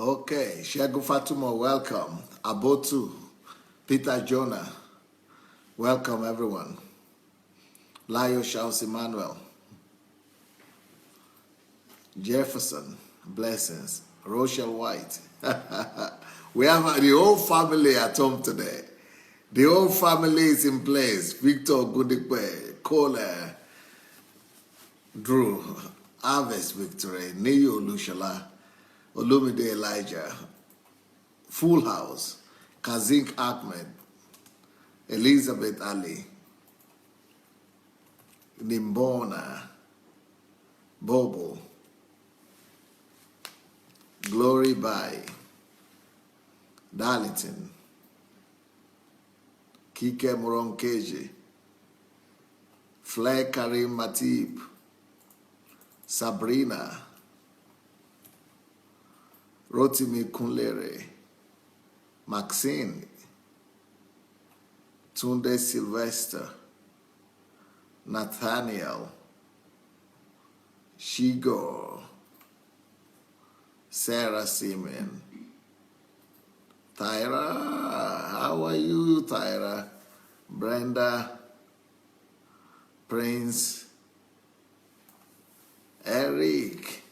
Okay, Shegu Fatuma, welcome. Abotu, Peter Jonah, welcome everyone. Layo Charles Emmanuel, Jefferson, blessings. Rochelle White. We have the whole family at home today. The whole family is in place. Victor Gudikwe, Cole, Drew, Harvest Victory, Neo Lushala, Olumide Elijah, Full House, Kazink Ahmed, Elizabeth Ali, Nimbona, Bobo, Glory Bai, Darlington, Kike Moronkeji, Flair Karim Matib, Sabrina, Rotimi Kunlere, Maxine, Tunde Sylvester, Nathaniel, Shigo, Sarah Simeon, Tyra, how are you, Tyra? Brenda, Prince, Eric,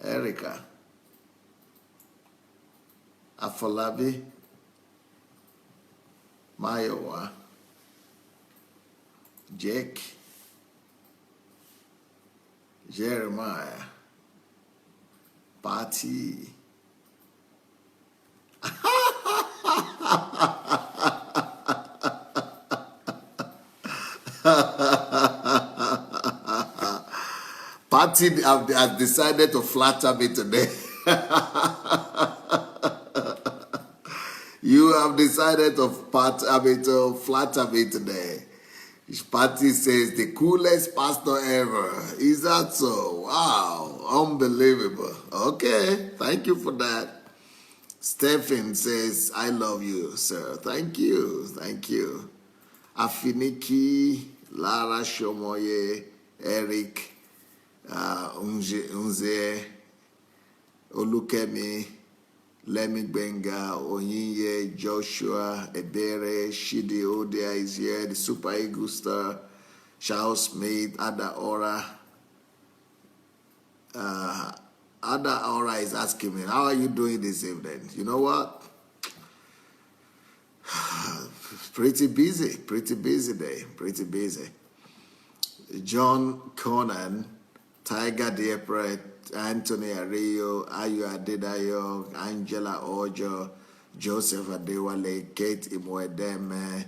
Erica, Afolabi, Mayowa, Jake, Jeremiah, Patty. Patty has decided to flatter me today. You have decided to flatter me today. Patty says the coolest pastor ever. Is that so? Wow, unbelievable. Okay, thank you for that. Stephen says, I love you, sir. Thank you, thank you. Afiniki, Lara Shomoye, Eric, Unze, Olukemi, Lemmy Benga, Onyinye, Joshua, Ebere, Shidi Odia is here, the Super Eagle Star, Charles Smith, Ada Ora. Ada Ora is asking me, how are you doing this evening? You know what? Pretty busy day, pretty busy. John Conan, Tiger Diepret, Anthony Ario, Ayu Adedayo, Angela Ojo, Joseph Adewale, Kate Imwedeme,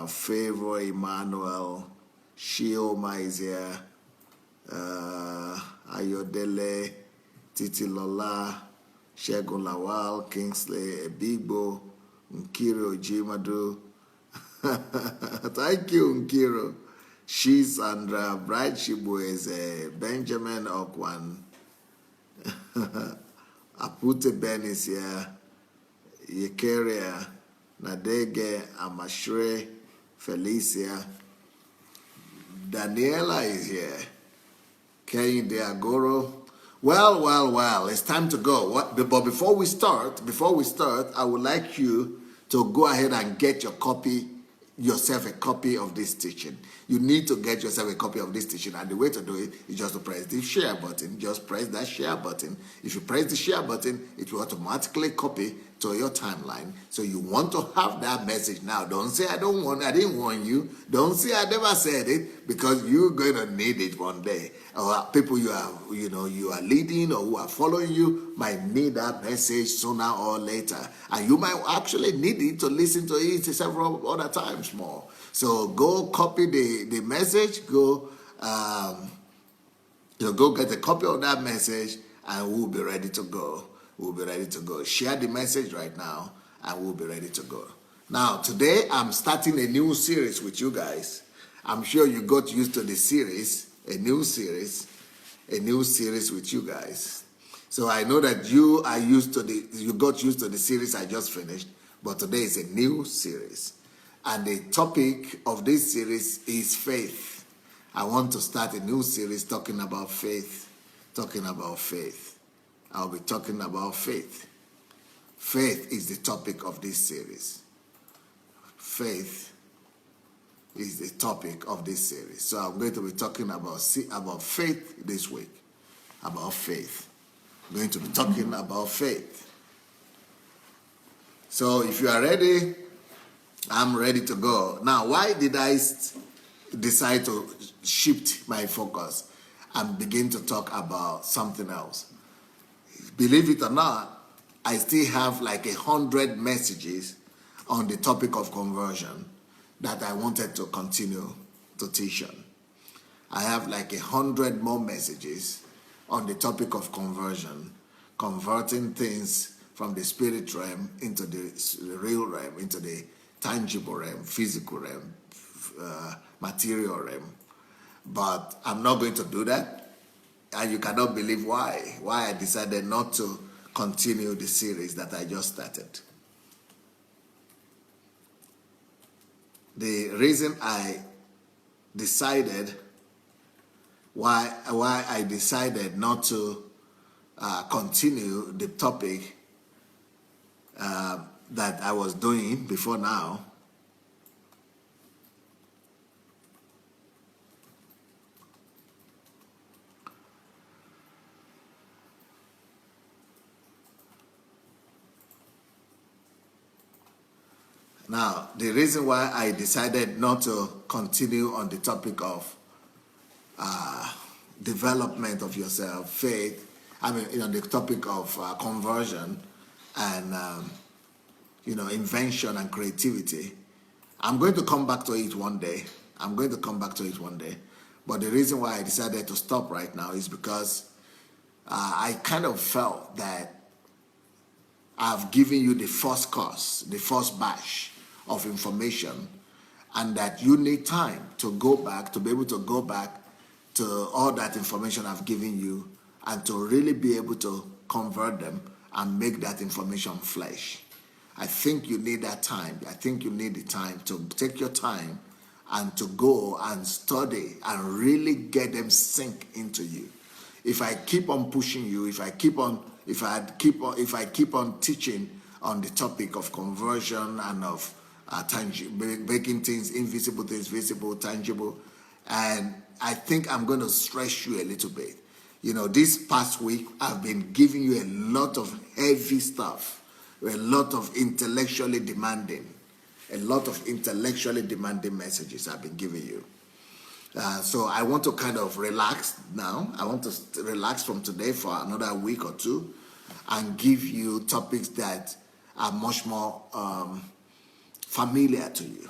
Favor Emmanuel, Shio Maizia, Ayodele, Titi Lola, Shegun Lawal, Kingsley Ebigbo, Nkiro Jimadu. Thank you, Nkiro. She's Sandra, Bright Shibueze, Benjamin Okwan, Apute Ben is here, Yekeria, Nadege, Amashre, Felicia, Daniela is here, Kane Deagoro. Well, it's time to go. But before we start, I would like you to go ahead and get yourself a copy of this teaching. You need to get yourself a copy of this teaching, and the way to do it is just to press the share button. Just press that share button. If you press the share button, it will automatically copy to your timeline. So you want to have that message now. Don't say I didn't warn you. Don't say I never said it, because you're going to need it one day. Or people you are leading or who are following you might need that message sooner or later. And you might actually need it to listen to it several other times more. So go copy the message, go get a copy of that message, and we'll be ready to go. Share the message right now, and we'll be ready to go. Now, today I'm starting a new series with you guys. I'm sure you got used to the series, a new series with you guys. So I know that you got used to the series I just finished, but today is a new series. And the topic of this series is faith. I want to start a new series talking about faith. I'll be talking about faith. Faith is the topic of this series. Faith is the topic of this series. So I'm going to be talking about faith this week. About faith. I'm going to be talking about faith. So if you are ready, I'm ready to go. Now, why did I decide to shift my focus and begin to talk about something else? Believe it or not, I still have like 100 messages on the topic of conversion that I wanted to continue to teach on. I have like 100 more messages on the topic of conversion, converting things from the spirit realm into the real realm, into the tangible realm, physical realm, material realm. But I'm not going to do that, and you cannot believe why I decided not to continue the series that I just started. The reason I decided why I decided not to continue the topic that I was doing before now Now, the reason why I decided not to continue on the topic of development of yourself, faith, on the topic of conversion and, invention and creativity, I'm going to come back to it one day. But the reason why I decided to stop right now is because I kind of felt that I've given you the first course, the first batch of information, and that you need time to go back, to be able to go back to all that information I've given you and to really be able to convert them and make that information flesh. I think you need that time. I think you need the time to take your time and to go and study and really get them sink into you. If I keep on pushing you, if I keep on teaching on the topic of conversion and of making things invisible, things visible, tangible, and I think I'm going to stress you a little bit. This past week I've been giving you a lot of heavy stuff, a lot of intellectually demanding messages I've been giving you. So I want to kind of relax now. I want to relax from today for another week or two and give you topics that are much more familiar to you,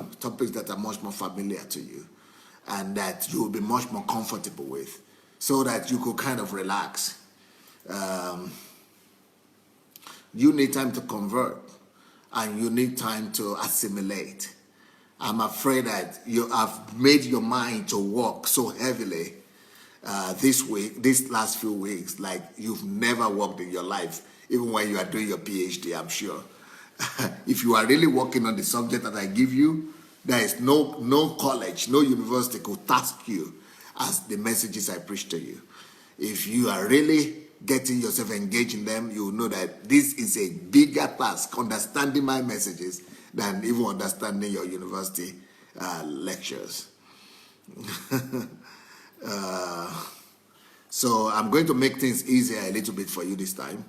and that you will be much more comfortable with, so that you could kind of relax. You need time to convert, and you need time to assimilate. I'm afraid that you have made your mind to work so heavily these last few weeks, like you've never worked in your life, even when you are doing your PhD, I'm sure. If you are really working on the subject that I give you, there is no college, no university could task you as the messages I preach to you. If you are really getting yourself engaged in them, you will know that this is a bigger task, understanding my messages, than even understanding your university lectures. So I'm going to make things easier a little bit for you this time.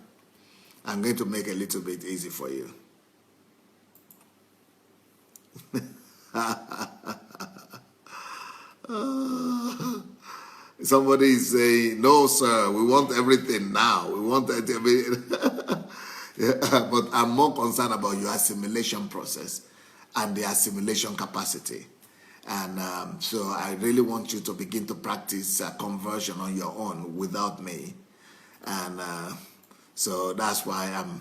I'm going to make it a little bit easy for you. Somebody is saying, no, sir, we want everything now. We want everything. But I'm more concerned about your assimilation process and the assimilation capacity. And so I really want you to begin to practice conversion on your own without me. And so that's why I'm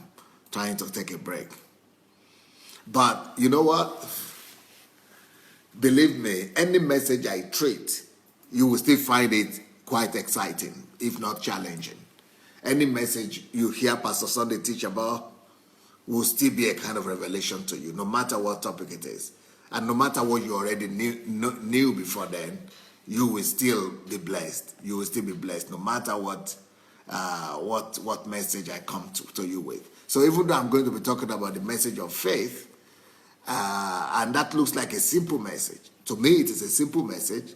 trying to take a break. But you know what? Believe me, any message I treat, you will still find it quite exciting, if not challenging. Any message you hear Pastor Sunday teach about will still be a kind of revelation to you, no matter what topic it is. And no matter what you already knew before then, you will still be blessed. You will still be blessed, no matter what what message I come to you with. So even though I'm going to be talking about the message of faith, and that looks like a simple message. To me, it is a simple message,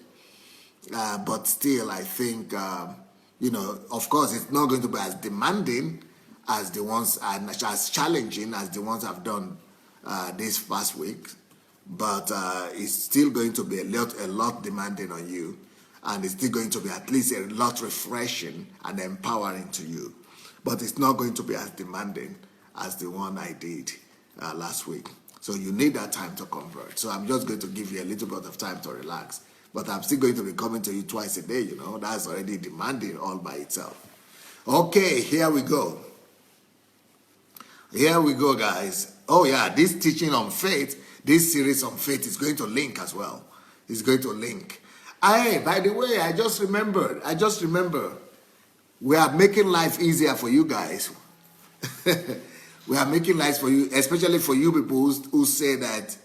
but still, I think, of course, it's not going to be as demanding as the ones, and as challenging as the ones I've done this past week, but it's still going to be a lot demanding on you, and it's still going to be at least a lot refreshing and empowering to you. But it's not going to be as demanding as the one I did last week. So you need that time to convert. So I'm just going to give you a little bit of time to relax. But I'm still going to be coming to you twice a day, That's already demanding all by itself. Okay, here we go. Here we go, guys. Oh, yeah, this teaching on faith, this series on faith is going to link as well. It's going to link. Hey, by the way, I just remember, we are making life easier for you guys. We are making life for you, especially for you people who say that,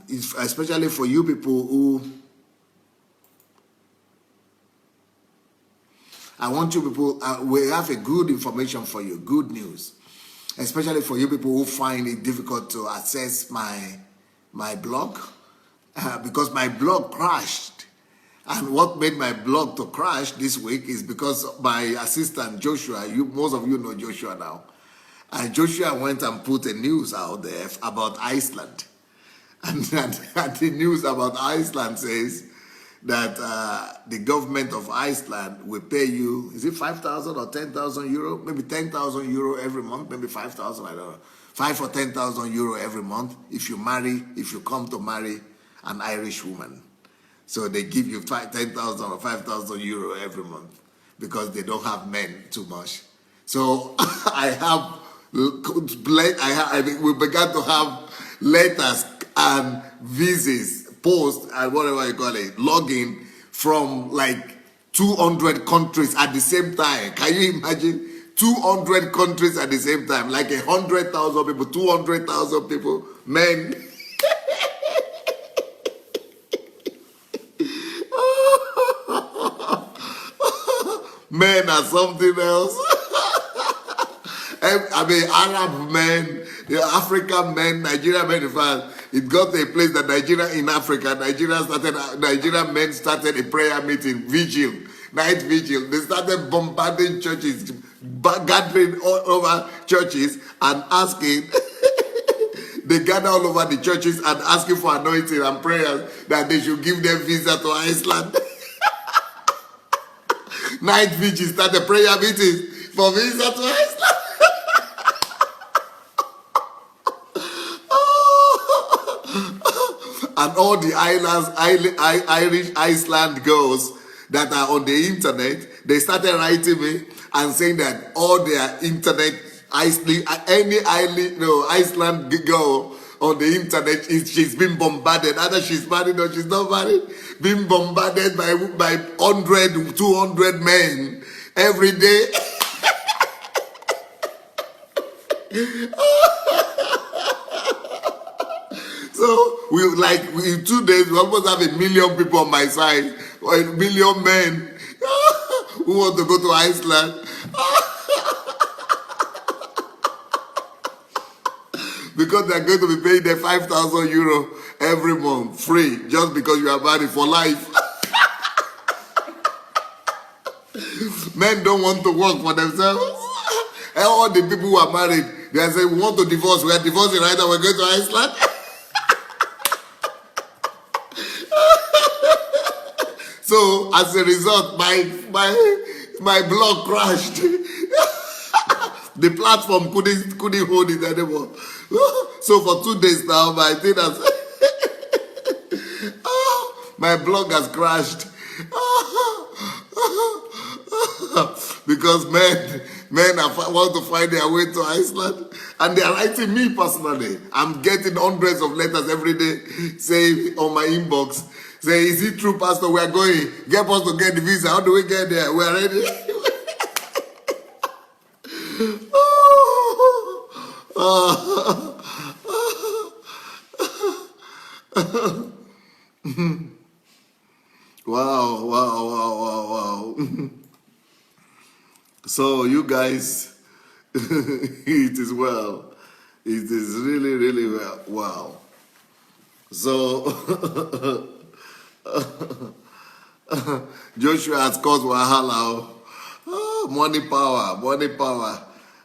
especially for you people who, I want you people, we have a good information for you, good news. Especially for you people who find it difficult to access my blog, because my blog crashed. And what made my blog to crash this week is because my assistant Joshua, most of you know Joshua now, and Joshua went and put a news out there about Iceland. And the news about Iceland says that the government of Iceland will pay you, is it 5,000 or 10,000 euro? Maybe 10,000 euro every month, maybe 5,000, I don't know. 5 or 10,000 euro every month if you come to marry an Irish woman. So they give you 10,000 or 5,000 euro every month because they don't have men too much. So we began to have letters and visas, posts, and whatever you call it, login from like 200 countries at the same time. Can you imagine? 200 countries at the same time, like 100,000 people, 200,000 people, men. Men are something else. I mean, Arab men, the African men, Nigerian men. In fact, it got to a place that Nigerian men started a prayer meeting, night vigil. They started bombarding churches, gathering all over churches and asking. They gather all over the churches and asking for anointing and prayers that they should give them visa to Iceland. Night vigil started prayer meetings for visa to Iceland. And all the Irish Iceland girls that are on the internet, they started writing me and saying that all their internet, Iceland girl on the internet, she's been bombarded. Either she's married or she's not married, being bombarded by 100, 200 men every day. So in 2 days, we almost have 1 million people on my side, or 1 million men who want to go to Iceland. Because they're going to be paying them 5,000 euro every month, free, just because you are married for life. Men don't want to work for themselves. And all the people who are married, they say, we want to divorce. We are divorcing right now, we're going to Iceland. So, as a result, my blog crashed. The platform couldn't hold it anymore. So for 2 days now, my thing has my blog has crashed. Because men want to find their way to Iceland, and they are writing me personally. I'm getting hundreds of letters every day saying on my inbox, say, is it true, Pastor? We are going. Get us to get the visa. How do we get there? We are ready. Wow. So you guys, it is well. It is really, really well. Wow. So Joshua has caused wahala. Oh, money power, money power.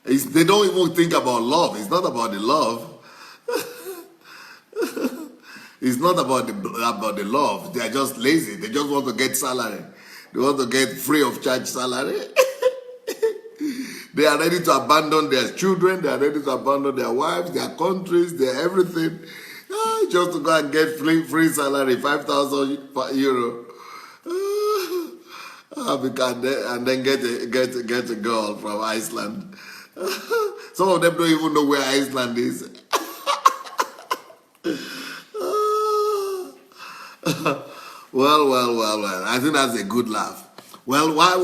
They don't even think about love. It's not about the love. It's not about the love. They are just lazy. They just want to get salary. They want to get free of charge salary. They are ready to abandon their children. They are ready to abandon their wives, their countries, their everything, just to go and get free salary, 5,000 euro. And then get a girl from Iceland. Some of them don't even know where Iceland is. Well. I think that's a good laugh. Well, what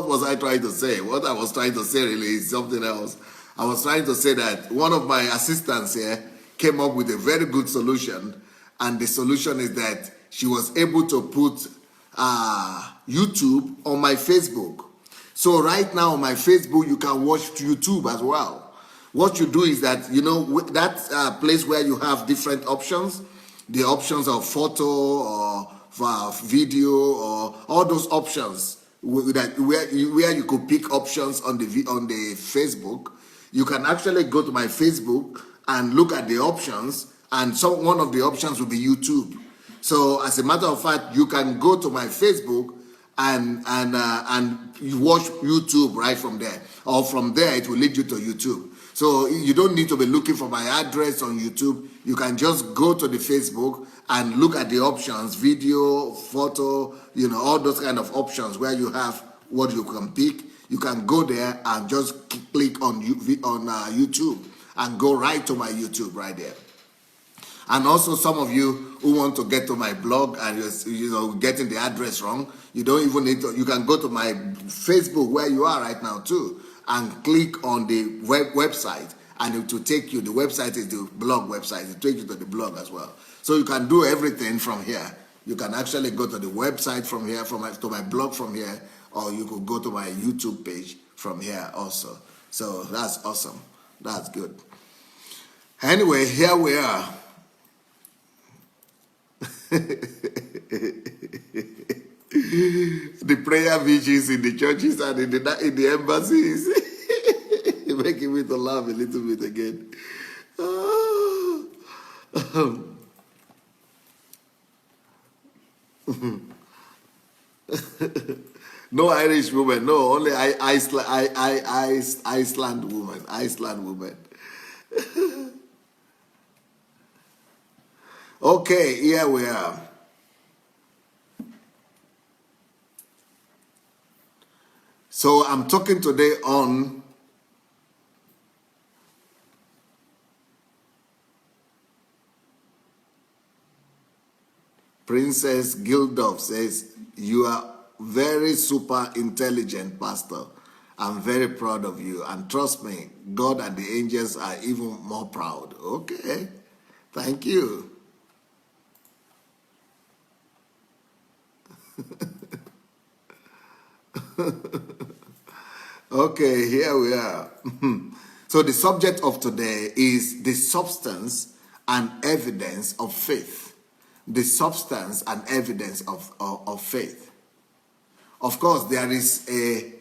was I trying to say? What I was trying to say really is something else. I was trying to say that one of my assistants here came up with a very good solution, and the solution is that she was able to put YouTube on my Facebook. So right now on my Facebook, you can watch YouTube as well. What you do is that, that place where you have different options, the options of photo or video or all those options where you could pick options on the Facebook. You can actually go to my Facebook and look at the options, and one of the options will be YouTube. So as a matter of fact, you can go to my Facebook and you watch YouTube right from there, or from there it will lead you to YouTube. So you don't need to be looking for my address on YouTube. You can just go to the Facebook and look at the options, video, photo, all those kind of options where you have what you can pick. You can go there and just click on YouTube and go right to my YouTube right there. And also some of you who want to get to my blog and you're getting the address wrong, you don't even need to, you can go to my Facebook where you are right now too and click on the website, and it will take you, the website is the blog website, it will take you to the blog as well. So you can do everything from here. You can actually go to the website from here, to my blog from here, or you could go to my YouTube page from here also. So that's awesome. That's good. Anyway, here we are. The prayer vigils in the churches and in the embassies. You're making me to laugh a little bit again. No Irish woman, no, only Iceland woman. Iceland woman. Okay, here we are. So I'm talking today on Princess Gildov says, you are very super intelligent, Pastor. I'm very proud of you. And trust me, God and the angels are even more proud. Okay, thank you. Okay, here we are. So the subject of today is the substance and evidence of faith. The substance and evidence of faith. Of course, there is a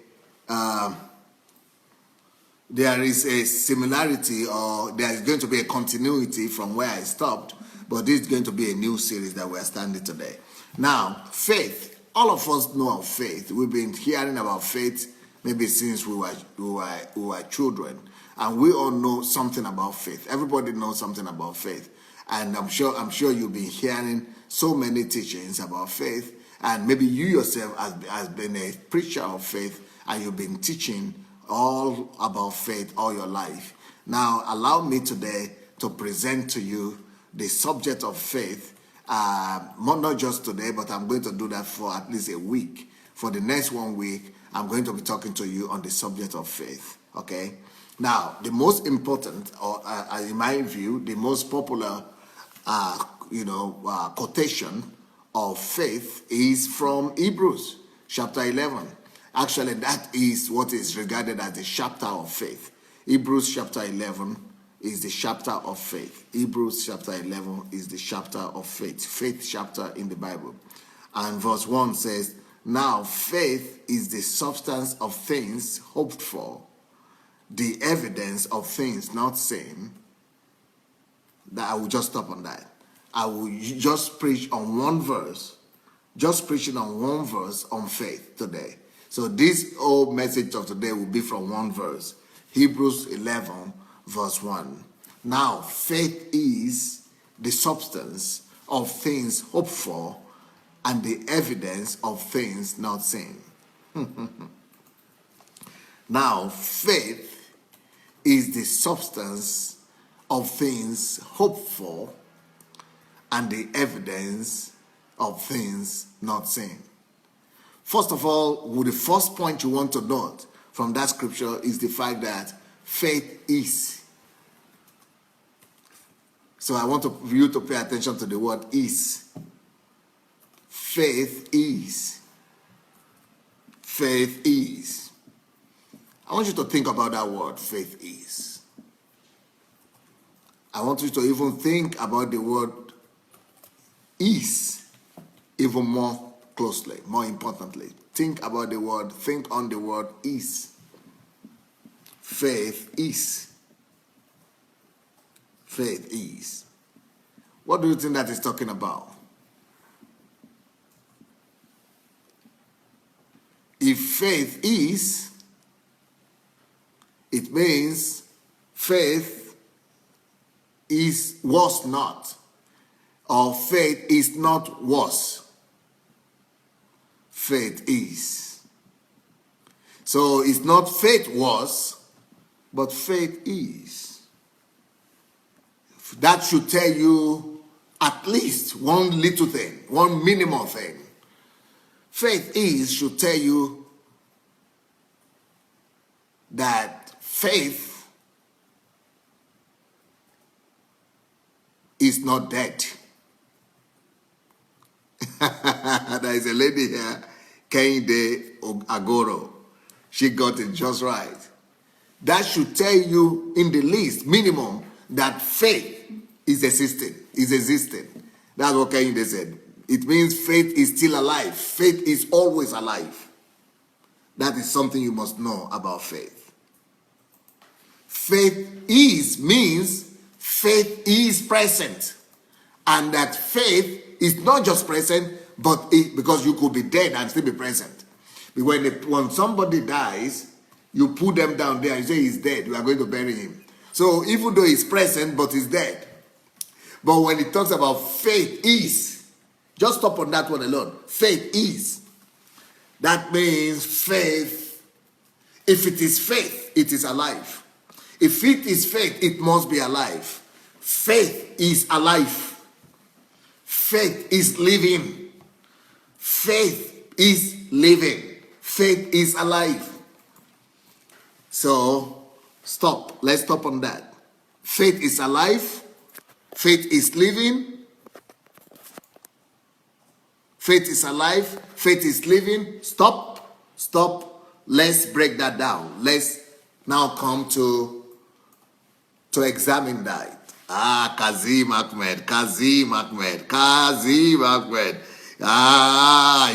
similarity, or there is going to be a continuity from where I stopped, but this is going to be a new series that we're starting today. Now, faith. All of us know of faith. We've been hearing about faith maybe since we were children, and we all know something about faith. Everybody knows something about faith, and I'm sure you've been hearing so many teachings about faith, and maybe you yourself has been a preacher of faith, and you've been teaching all about faith all your life. Now, allow me today to present to you the subject of faith. Not just today, but I'm going to do that for at least a week. For the next 1 week, I'm going to be talking to you on the subject of faith. Okay? Now, the most important, or in my view, the most popular, quotation of faith is from Hebrews chapter 11. Actually, that is what is regarded as the chapter of faith. Hebrews chapter 11 is the chapter of faith. Hebrews chapter 11 is the chapter of faith. Faith chapter in the Bible. And verse 1 says, now faith is the substance of things hoped for, the evidence of things not seen. That I will just stop on that. I will just preach on one verse, just preaching on one verse on faith today. So this whole message of today will be from one verse. Hebrews 11 verse 1. Now faith is the substance of things hoped for and the evidence of things not seen. Now faith is the substance of things hoped for and the evidence of things not seen. First of all, the first point you want to note from that scripture is the fact that faith is. So I want you to pay attention to the word is. Faith is. Faith is. I want you to think about that word, faith is. I want you to even think about the word is even more closely, more importantly. Think on the word is. Faith is. Faith is. What do you think that is talking about? If faith is, it means faith was not, or faith is not was. Faith is. So it's not faith was, but faith is. That should tell you at least one little thing, one minimal thing. Faith is should tell you that faith is not dead. There is a lady here, Kehinde Agoro. She got it just right. That should tell you in the least, minimum, that faith is existing. That's what Kehinde said. It means faith is still alive. Faith is always alive. That is something you must know about faith. Faith is means faith is present. And that faith is not just present, but because you could be dead and still be present. When somebody dies, you put them down there and say he's dead. We are going to bury him. So even though he's present, but he's dead. But when it talks about faith is, just stop on that one alone. Faith is. That means faith. If it is faith, it is alive. If it is faith, it must be alive. Faith is alive. Faith is living. Faith is living. Faith is alive. So, stop. Let's stop on that. Faith is alive. Faith is living. Faith is alive. Faith is living. Stop. Let's break that down. Let's now come to examine that. Kazim Ahmed.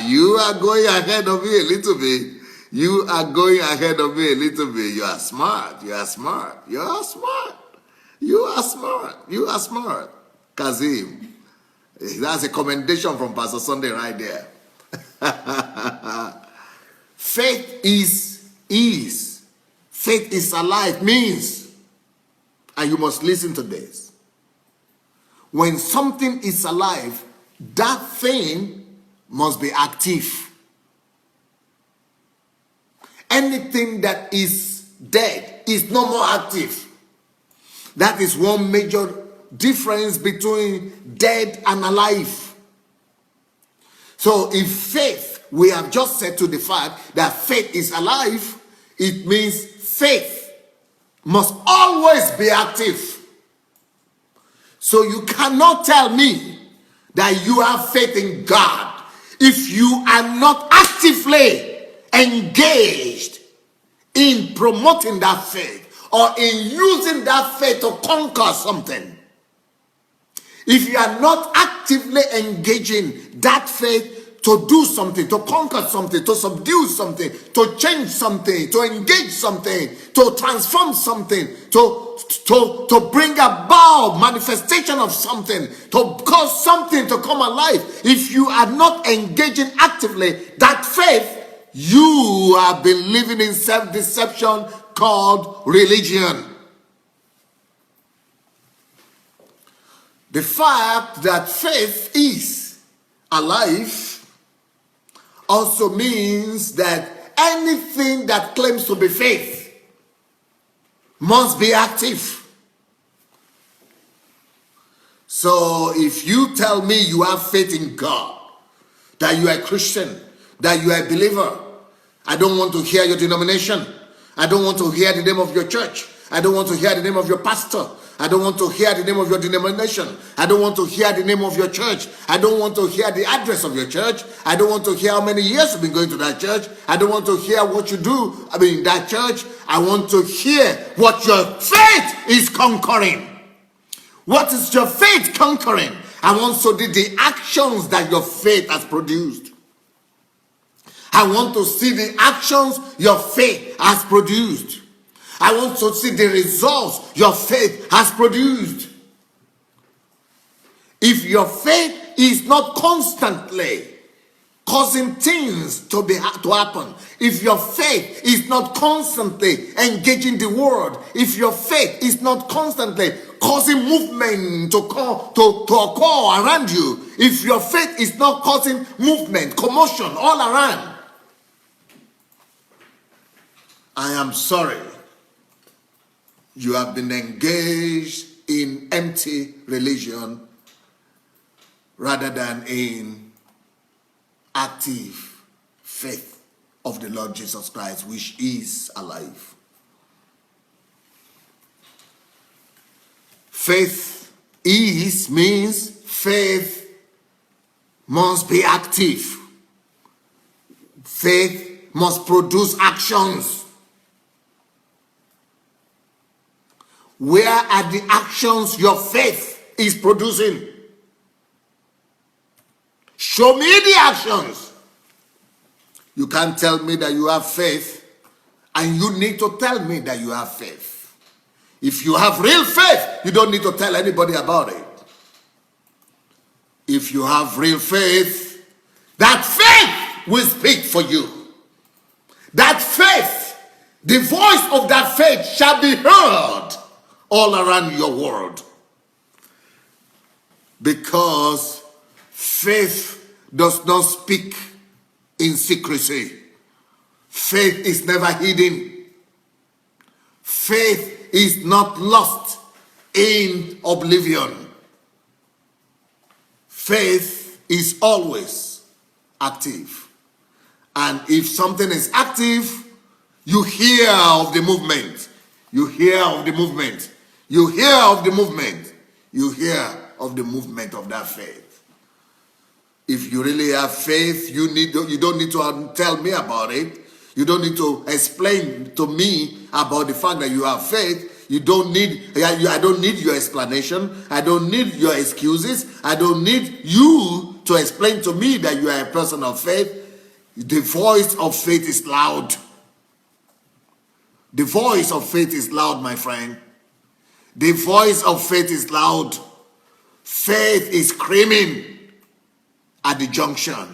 You are going ahead of me a little bit. You are smart. Kazim. That's a commendation from Pastor Sunday right there. Faith is. Faith is alive means, and you must listen to this. When something is alive, that thing must be active. Anything that is dead is no more active. That is one major difference between dead and alive. So if faith, we have just said to the fact that faith is alive, it means faith must always be active. So you cannot tell me that you have faith in God if you are not actively engaged in promoting that faith or in using that faith to conquer something, if you are not actively engaging that faith to do something, to conquer something, to subdue something, to change something, to engage something, to transform something, to bring about manifestation of something, to cause something to come alive, if you are not engaging actively that faith, you have been living in self-deception called religion. The fact that faith is alive also means that anything that claims to be faith must be active. So if you tell me you have faith in God, that you are a Christian, that you are a believer, I don't want to hear your denomination. I don't want to hear the name of your church. I don't want to hear the name of your pastor. I don't want to hear the name of your denomination. I don't want to hear the name of your church. I don't want to hear the address of your church. I don't want to hear how many years you've been going to that church. I don't want to hear what you do in that church. I want to hear what your faith is conquering. What is your faith conquering? I want to see the actions that your faith has produced. I want to see the actions your faith has produced. I want to see the results your faith has produced. If your faith is not constantly causing things to happen, if your faith is not constantly engaging the world, if your faith is not constantly causing movement to occur around you, if your faith is not causing movement, commotion all around, I am sorry. You have been engaged in empty religion rather than in active faith of the Lord Jesus Christ, which is alive. Faith means faith must be active. Faith must produce actions. Where are the actions your faith is producing? Show me the actions. You can't tell me that you have faith, and you need to tell me that you have faith. If you have real faith, you don't need to tell anybody about it. If you have real faith, that faith will speak for you. That faith, the voice of that faith shall be heard all around your world. Because faith does not speak in secrecy. Faith is never hidden. Faith is not lost in oblivion. Faith is always active. And if something is active, you hear of the movement. You hear of the movement. You hear of the movement. You hear of the movement of that faith. If you really have faith, you don't need to tell me about it. You don't need to explain to me about the fact that you have faith. I don't need your explanation. I don't need your excuses. I don't need you to explain to me that you are a person of faith. The voice of faith is loud. The voice of faith is loud, my friend. The voice of faith is loud. Faith is screaming at the junction.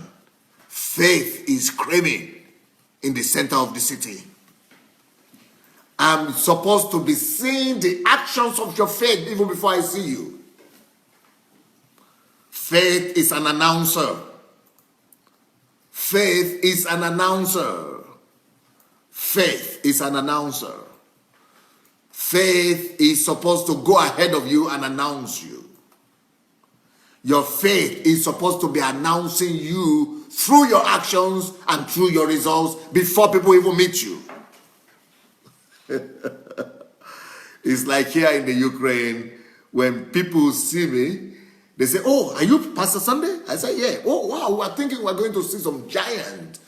Faith is screaming in the center of the city. I'm supposed to be seeing the actions of your faith even before I see you. Faith is an announcer. Faith is an announcer. Faith is an announcer. Faith is supposed to go ahead of you and announce you. Your faith is supposed to be announcing you through your actions and through your results before people even meet you. It's like here in the Ukraine, when people see me, they say, "Oh, are you Pastor Sunday?" I say, "Yeah." "Oh, wow, we're thinking we're going to see some giant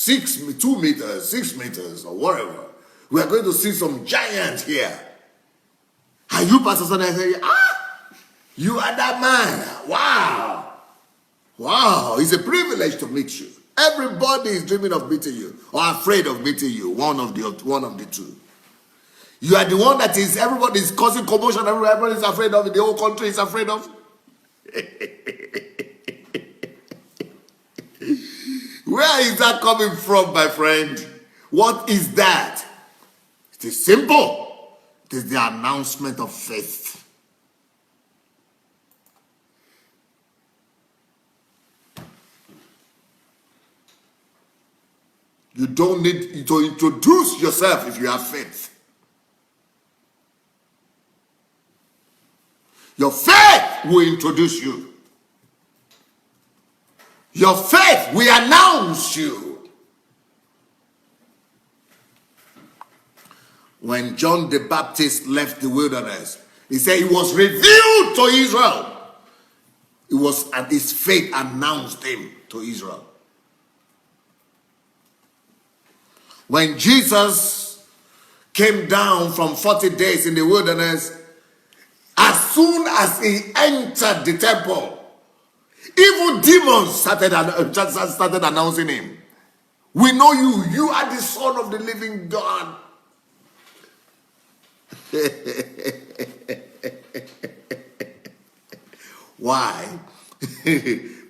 2 meters, 6 meters, or whatever. We are going to see some giants here. And you, Pastor Sunday, say, you are that man. Wow. Wow. It's a privilege to meet you. Everybody is dreaming of meeting you or afraid of meeting you. One of the two. You are the one that is, everybody is causing commotion. Everybody is afraid of it. The whole country is afraid of. Where is that coming from, my friend? What is that? It is simple. It is the announcement of faith. You don't need to introduce yourself if you have faith. Your faith will introduce you. Your faith will announce you. When John the Baptist left the wilderness, he said it was revealed to Israel. It was, and his faith announced him to Israel. When Jesus came down from 40 days in the wilderness, as soon as he entered the temple, even demons started announcing him. We know you. You are the Son of the living God. Why?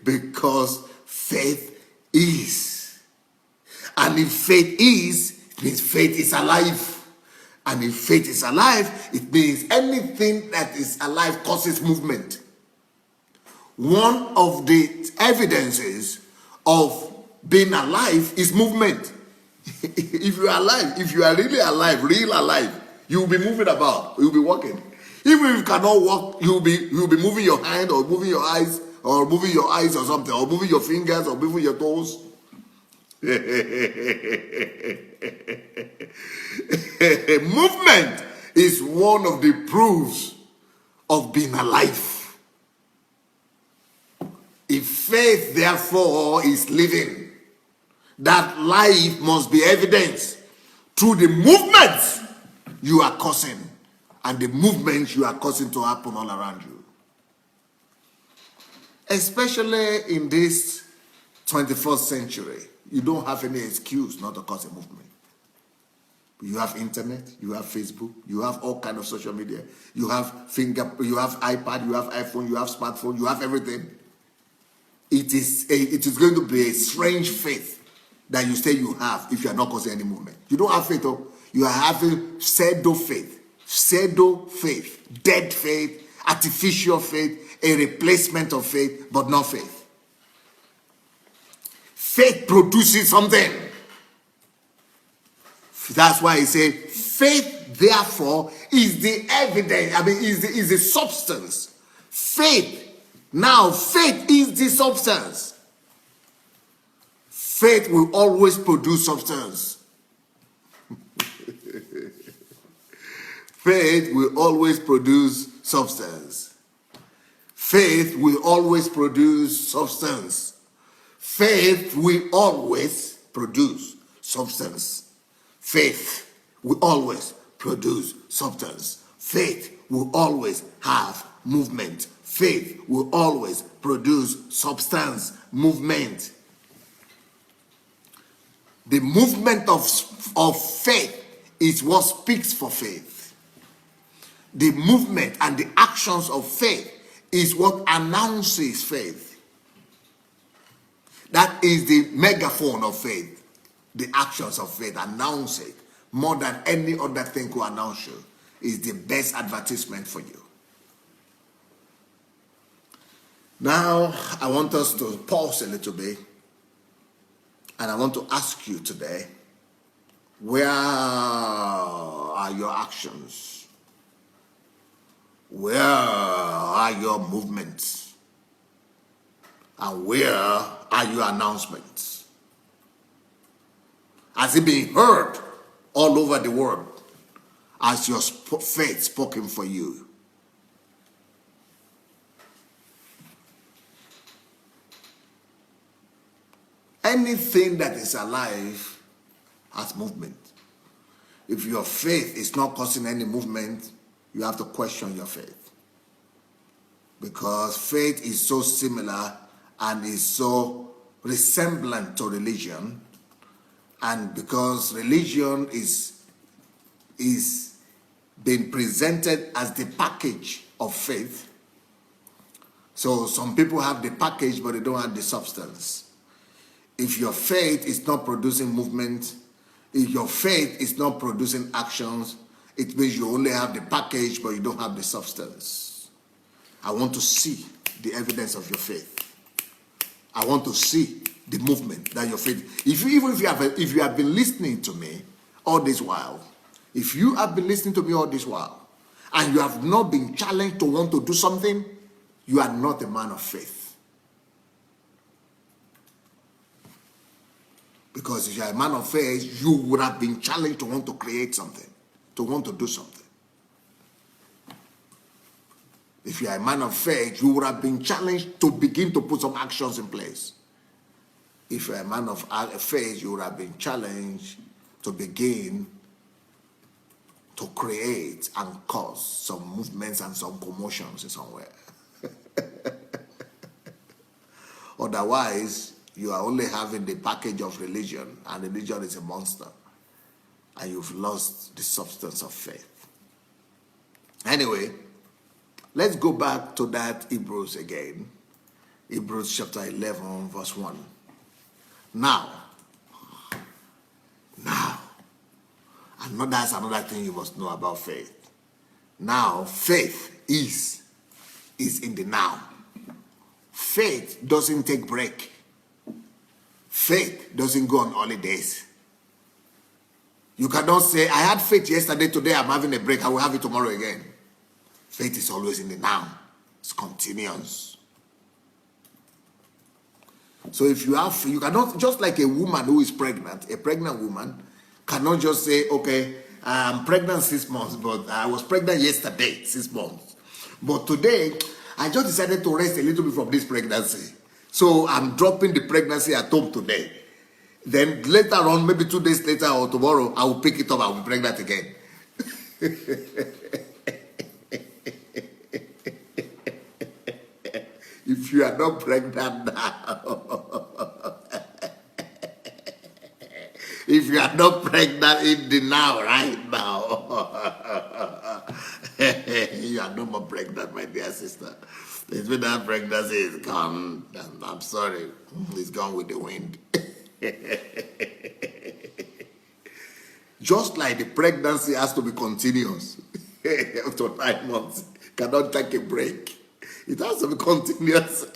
Because faith is. And if faith is, it means faith is alive. And if faith is alive, it means anything that is alive causes movement. One of the evidences of being alive is movement. If you are alive, if you are really alive, real alive, you will be moving about, you will be walking. Even if you cannot walk, you will be moving your hand or moving your eyes or moving your eyes or something, or moving your fingers or moving your toes. Movement is one of the proofs of being alive. If faith, therefore, is living, that life must be evidenced through the movements you are causing and the movements you are causing to happen all around you. Especially in this 21st century, you don't have any excuse not to cause a movement. You have internet, you have Facebook, you have all kinds of social media, you have you have iPad, you have iPhone, you have smartphone, you have everything. It is going to be a strange faith that you say you have if you are not causing any movement. You don't have faith, you are having pseudo faith, dead faith, artificial faith, a replacement of faith, but not faith. Faith produces something. That's why he said, faith, therefore, is the evidence, is the substance. Faith. Now, faith is the substance. Faith will always produce substance. Faith will always produce substance. Faith will always produce substance. Faith will always produce substance. Faith will always produce substance. Faith will always have movement. Faith will always produce substance, movement. The movement of faith is what speaks for faith. The movement and the actions of faith is what announces faith. That is the megaphone of faith. The actions of faith announce it more than any other thing will announce you. Is the best advertisement for you. Now, I want us to pause a little bit, and I want to ask you today, where are your actions? Where are your movements? And where are your announcements? Has it been heard all over the world as your faith spoken for you? Anything that is alive has movement. If your faith is not causing any movement, you have to question your faith. Because faith is so similar and is so resemblant to religion. And because religion is being presented as the package of faith, so some people have the package but they don't have the substance. If your faith is not producing movement, if your faith is not producing actions, it means you only have the package but you don't have the substance. I want to see the evidence of your faith. I want to see the movement that your faith. If you have been listening to me all this while, if you have been listening to me all this while, and you have not been challenged to want to do something, you are not a man of faith. Because if you are a man of faith, you would have been challenged to want to create something, to want to do something. If you are a man of faith, you would have been challenged to begin to put some actions in place. If you are a man of faith, you would have been challenged to begin to create and cause some movements and some commotions somewhere. Otherwise, you are only having the package of religion, and religion is a monster, and you've lost the substance of faith. Anyway, let's go back to that Hebrews again. Hebrews chapter 11, verse 1. Now, and that's another thing you must know about faith. Now, faith is in the now. Faith doesn't take break. Faith doesn't go on holidays. You cannot say, I had faith yesterday, today I'm having a break, I will have it tomorrow again. Faith is always in the now. It's continuous. So if you cannot, just like a woman who is pregnant, a pregnant woman cannot just say, okay, I'm pregnant 6 months, but I was pregnant yesterday, 6 months. But today, I just decided to rest a little bit from this pregnancy. So I'm dropping the pregnancy at home today. Then later on, maybe 2 days later or tomorrow, I will pick it up, I will be pregnant again. If you are not pregnant now, if you are not pregnant in the now, right now, you are no more pregnant, my dear sister. It's when that pregnancy is gone, and I'm sorry, it's gone with the wind. Just like the pregnancy has to be continuous up to 9 months, cannot take a break. It has to be continuous.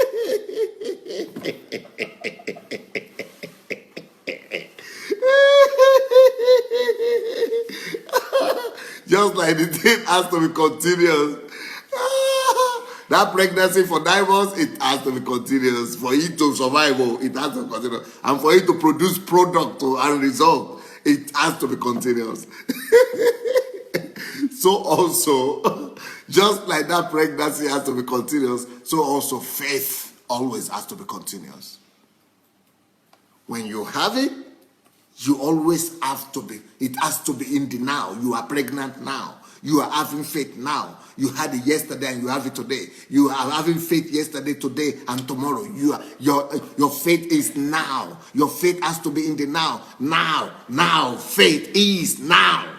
Just like the thing has to be continuous. That pregnancy for 9 months, it has to be continuous. For it to survive, it has to be continuous. And for it to produce product and result, it has to be continuous. So also, just like that pregnancy has to be continuous, so also faith always has to be continuous. When you have it, you always have to be, it has to be in the now. You are pregnant now. You are having faith now. You had it yesterday and you have it today. You are having faith yesterday, today, and tomorrow. Your faith is now. Your faith has to be in the now. Now. Faith is now.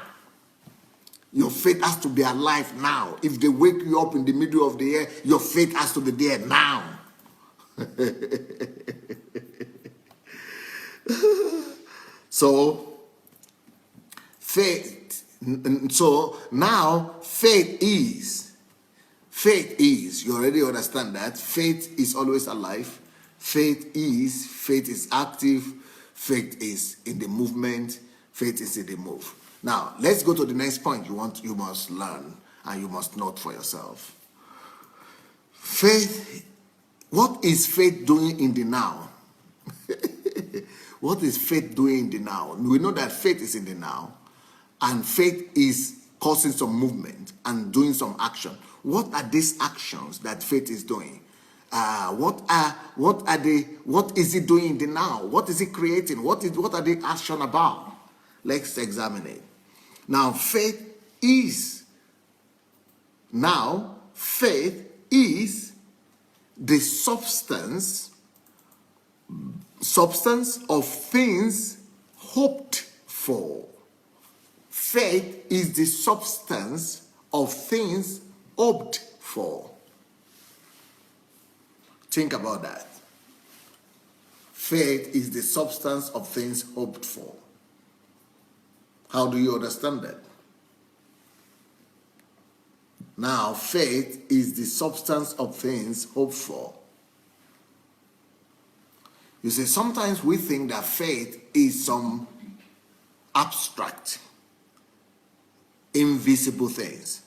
Your faith has to be alive now. If they wake you up in the middle of the year, your faith has to be there now. So, faith. So now faith is. You already understand that. Faith is always alive. Faith is active. Faith is in the movement. Faith is in the move. Now, let's go to the next point you must learn and you must note for yourself. Faith, what is faith doing in the now? What is faith doing in the now? We know that faith is in the now, and faith is causing some movement and doing some action. What are these actions that faith is doing? What is it doing in the now? What is it creating? What are the action about? Let's examine it. Now, faith is the substance of things hoped for. Faith is the substance of things hoped for. Think about that. Faith is the substance of things hoped for. How do you understand that? Now, faith is the substance of things hoped for. You see, sometimes we think that faith is some abstract, invisible things.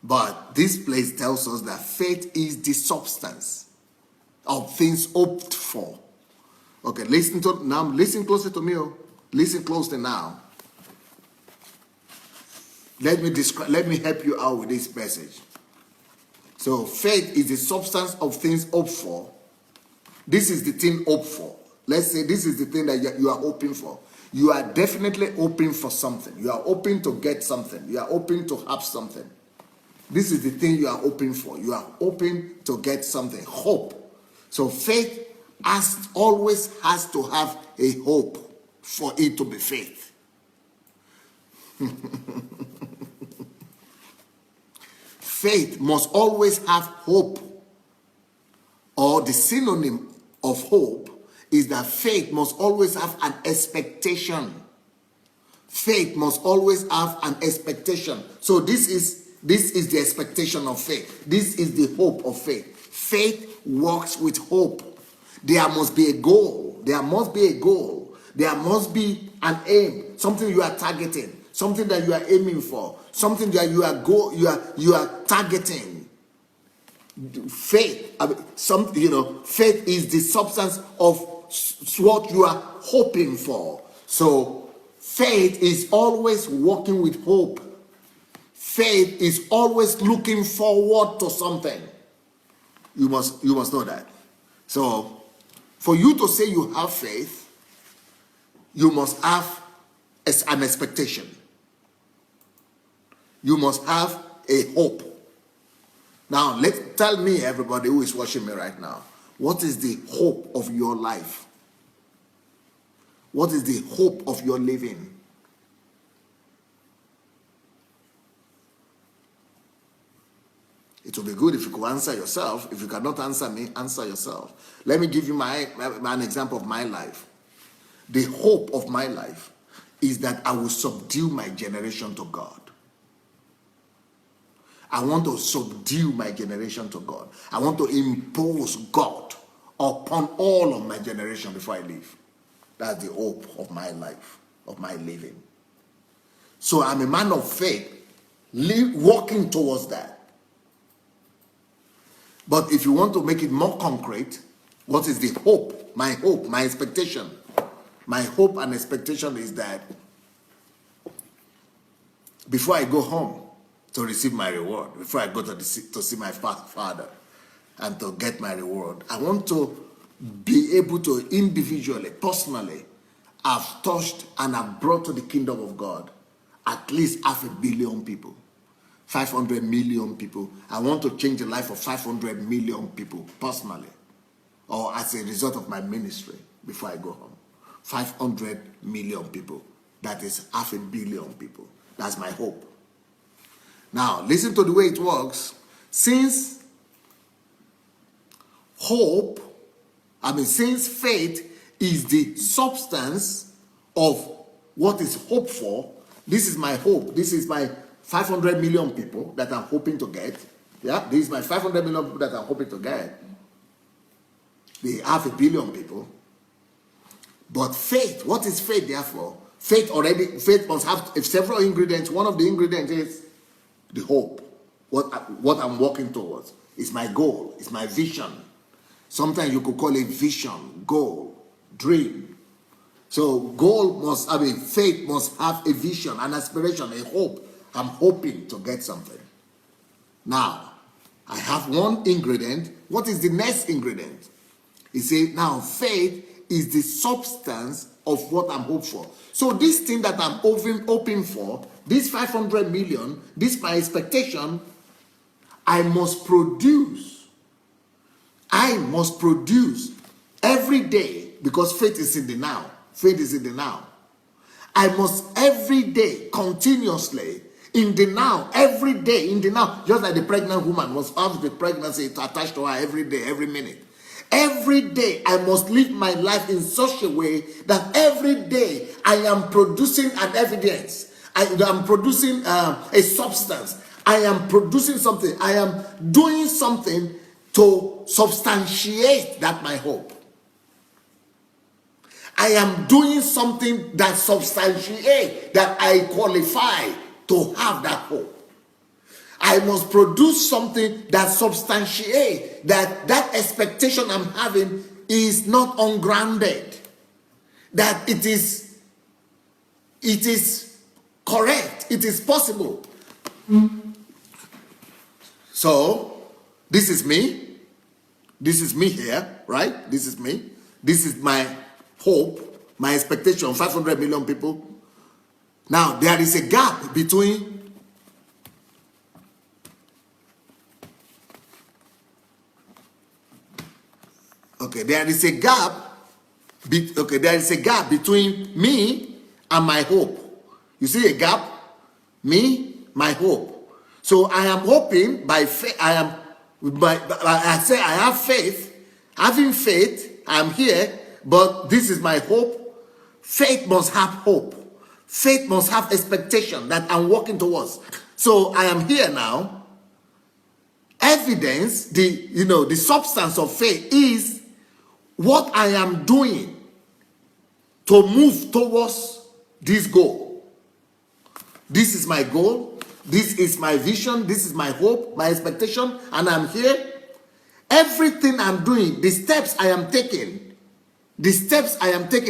But this place tells us that faith is the substance of things hoped for. Okay, listen closer to me. Listen closely now. Let me help you out with this message. So, faith is the substance of things hoped for. This is the thing hoped for. Let's say this is the thing that you are hoping for. You are definitely hoping for something. You are hoping to get something. You are hoping to have something. This is the thing you are hoping for. You are hoping to get something. Hope. So faith always has to have a hope for it to be faith. Faith must always have hope. Or the synonym of hope is that faith must always have an expectation. Faith must always have an expectation. So this is the expectation of faith. This is the hope of faith. Faith works with hope. There must be a goal. There must be a goal. There must be an aim. Something you are targeting. Something that you are aiming for. Something that you are targeting. Faith, faith is the substance of what you are hoping for. So faith is always working with hope. Faith is always looking forward to something. You must know that. So for you to say you have faith, you must have an expectation. You must have a hope. Now, tell me, everybody who is watching me right now, what is the hope of your life? What is the hope of your living? It will be good if you could answer yourself. If you cannot answer me, answer yourself. Let me give you an example of my life. The hope of my life is that I will subdue my generation to God. I want to subdue my generation to God. I want to impose God upon all of my generation before I leave. That's the hope of my life, of my living. So I'm a man of faith, walking towards that. But if you want to make it more concrete, what is the hope, my expectation? My hope and expectation is that before I go home to receive my reward, before I go to see my father and to get my reward, I want to be able to individually, personally, have touched and have brought to the kingdom of God at least 500 million people. 500 million people. I want to change the life of 500 million people personally, or as a result of my ministry before I go home. 500 million people. That is 500 million people. That's my hope. Now, listen to the way it works. Since faith is the substance of what is hoped for, this is my hope. This is my 500 million people that I'm hoping to get. Yeah, this is my 500 million people that I'm hoping to get. The 500 million people. But faith, what is faith therefore? Faith must have several ingredients. One of the ingredients is the hope. What I'm working towards. It's my goal. It's my vision. Sometimes you could call it vision, goal, dream. So faith must have a vision, an aspiration, a hope. I'm hoping to get something. Now, I have one ingredient What is the next ingredient? He said, now faith is the substance of what I'm hoping for. So this thing that I'm hoping for, this 500 million, this my expectation, I must produce. I must produce every day, because faith is in the now. Faith is in the now. I must every day, continuously, in the now, every day, in the now. Just like the pregnant woman must have the pregnancy attached to her every day, every minute. Every day, I must live my life in such a way that every day I am producing an evidence. I am producing a substance. I am producing something. I am doing something to substantiate that my hope. I am doing something that substantiates that I qualify to have that hope. I must produce something that substantiates that expectation I'm having is not ungrounded, that it is correct, it is possible. So this is me here, right? This is me. This is my hope, my expectation, 500 million people. Now there is a gap between there is a gap between me and my hope. You see a gap? Me, my hope. So I am hoping by faith. I say I have faith. Having faith, I'm here, but this is my hope. Faith must have hope. Faith must have expectation that I'm working towards. So I am here now. Evidence, the substance of faith is what I am doing to move towards this goal. This is my goal. This is my vision. This is my hope, my expectation, and I'm here. Everything I'm doing, the steps I am taking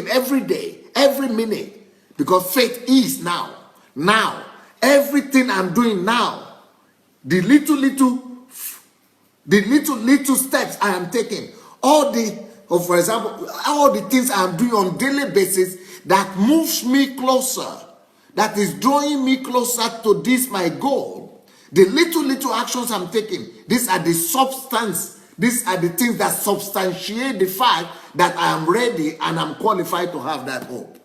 every day, every minute, because faith is now. Now, everything I'm doing now, the little steps I am taking, for example, all the things I'm doing on daily basis that moves me closer, that is drawing me closer to this my goal. The little actions I'm taking, these are the substance. These are the things that substantiate the fact that I am ready and I'm qualified to have that hope.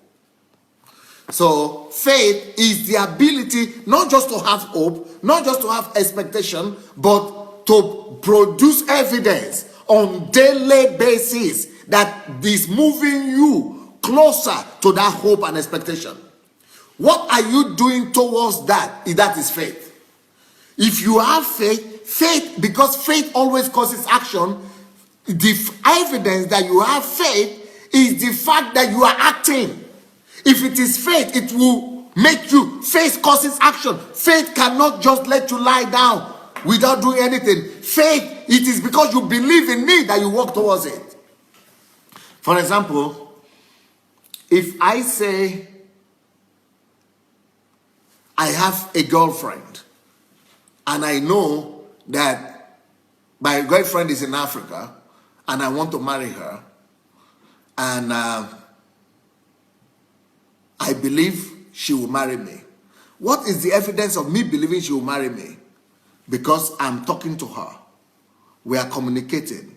So faith is the ability not just to have hope, not just to have expectation, but to produce evidence on daily basis that is moving you closer to that hope and expectation. What are you doing towards that? That is faith. If you have faith, because faith always causes action, the evidence that you have faith is the fact that you are acting. If it is faith, it will make you. Faith causes action. Faith cannot just let you lie down without doing anything. Faith, it is because you believe in me that you walk towards it. For example, if I say I have a girlfriend and I know that my girlfriend is in Africa and I want to marry her, and I believe she will marry me. What is the evidence of me believing she will marry me? Because I'm talking to her. We are communicating.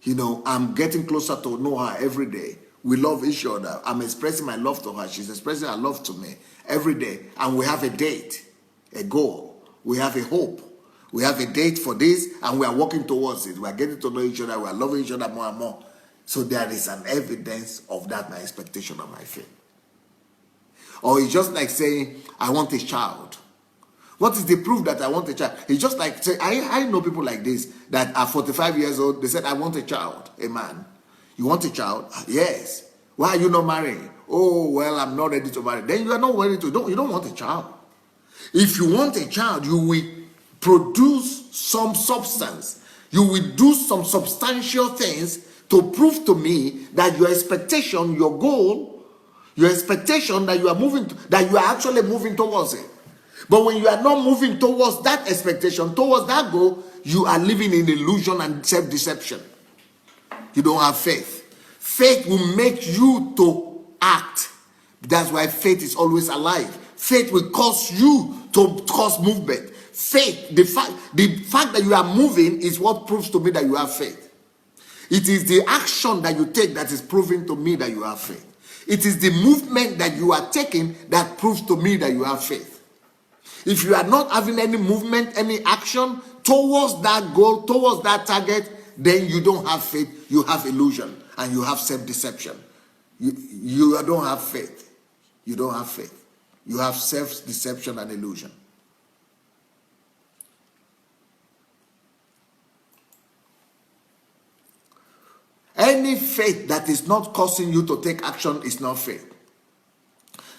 I'm getting closer to know her every day. We love each other. I'm expressing my love to her. She's expressing her love to me every day. And we have a date, a goal. We have a hope. We have a date for this, and we are working towards it. We are getting to know each other. We are loving each other more and more. So there is an evidence of that, my expectation of my faith. Or it's just like saying, I want a child. What is the proof that I want a child? It's just like, say, I know people like this that are 45 years old. They said, I want a child, a man. You want a child? Yes. Why are you not marrying? Oh, well, I'm not ready to marry. Then you are not ready to. You don't want a child. If you want a child, you will produce some substance. You will do some substantial things to prove to me that your expectation, your goal, your expectation that you are actually moving towards it. But when you are not moving towards that expectation, towards that goal, you are living in illusion and self-deception. You don't have faith. Faith will make you to act. That's why faith is always alive. Faith will cause you to cause movement. Faith, the fact that you are moving is what proves to me that you have faith. It is the action that you take that is proving to me that you have faith. It is the movement that you are taking that proves to me that you have faith. If you are not having any movement, any action towards that goal, towards that target, then you don't have faith. You have illusion and you have self-deception. You don't have faith. You don't have faith. You have self-deception and illusion. Any faith that is not causing you to take action is not faith.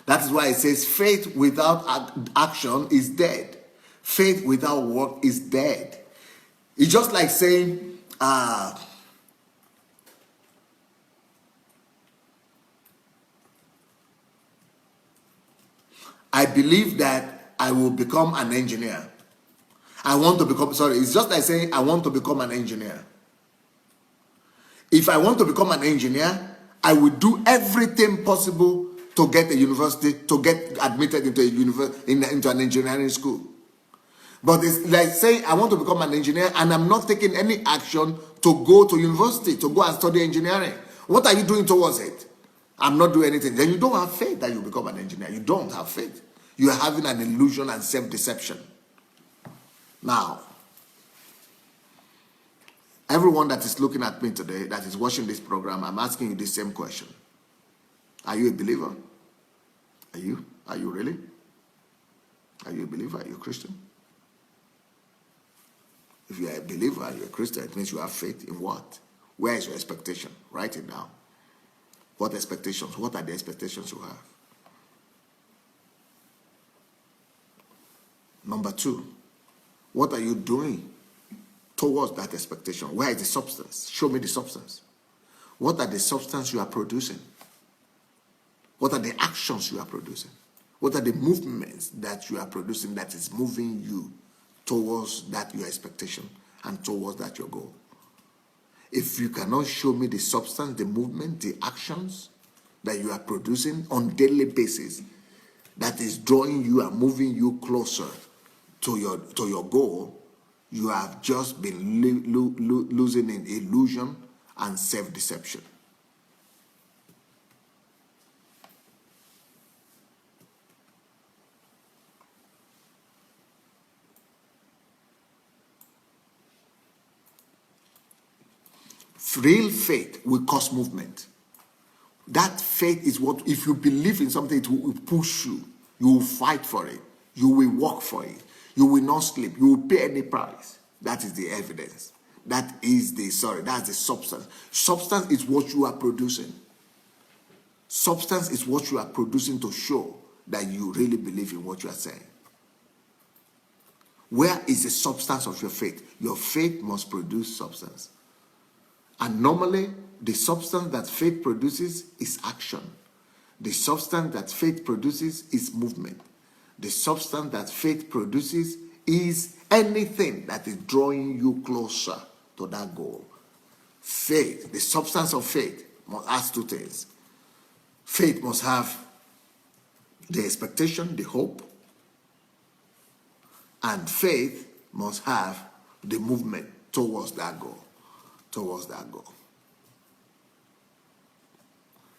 That is why it says faith without action is dead. Faith without work is dead. It's just like saying, I believe that I will become an engineer. It's just like saying I want to become an engineer. If I want to become an engineer, I will do everything possible to get a university, to get admitted into into an engineering school. But it's like saying I want to become an engineer and I'm not taking any action to go to university, to go and study engineering. What are you doing towards it? I'm not doing anything. Then you don't have faith that you become an engineer. You don't have faith. You are having an illusion and self-deception. Now, everyone that is looking at me today, that is watching this program, I'm asking you the same question. Are you a believer? Are you? Are you really? Are you a believer? Are you a Christian? If you are a believer, you're a Christian, it means you have faith in what? Where is your expectation? Write it down. What expectations? What are the expectations you have? Number two, what are you doing towards that expectation? Where is the substance? Show me the substance. What are the substance you are producing? What are the actions you are producing? What are the movements that you are producing that is moving you towards that your expectation and towards that your goal? If you cannot show me the substance, the movement, the actions that you are producing on daily basis that is drawing you and moving you closer to your goal, you have just been losing in illusion and self-deception. Real faith will cause movement. That faith is what, if you believe in something, it will push you. You will fight for it. You will work for it. You will not sleep. You will pay any price. That is the evidence. That's the substance. Substance is what you are producing. Substance is what you are producing to show that you really believe in what you are saying. Where is the substance of your faith? Your faith must produce substance. And normally, the substance that faith produces is action. The substance that faith produces is movement. The substance that faith produces is anything that is drawing you closer to that goal. Faith, the substance of faith, must have two things. Faith must have the expectation, the hope, and faith must have the movement towards that goal.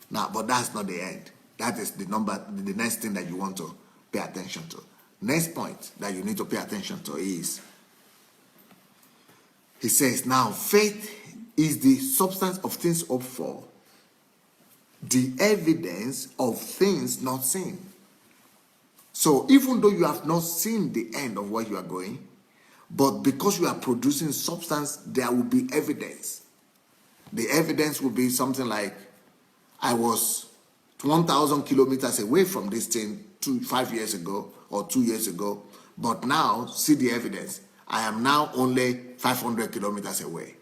Now, but that's not the end. That is the next thing that you want to pay attention to. Next point that you need to pay attention to is, he says, now faith is the substance of things hoped for, the evidence of things not seen. So even though you have not seen the end of where you are going, but because you are producing substance, there will be evidence. The evidence will be something like, I was 1,000 kilometers away from this thing 5 years ago or 2 years ago, but now, see the evidence. I am now only 500 kilometers away.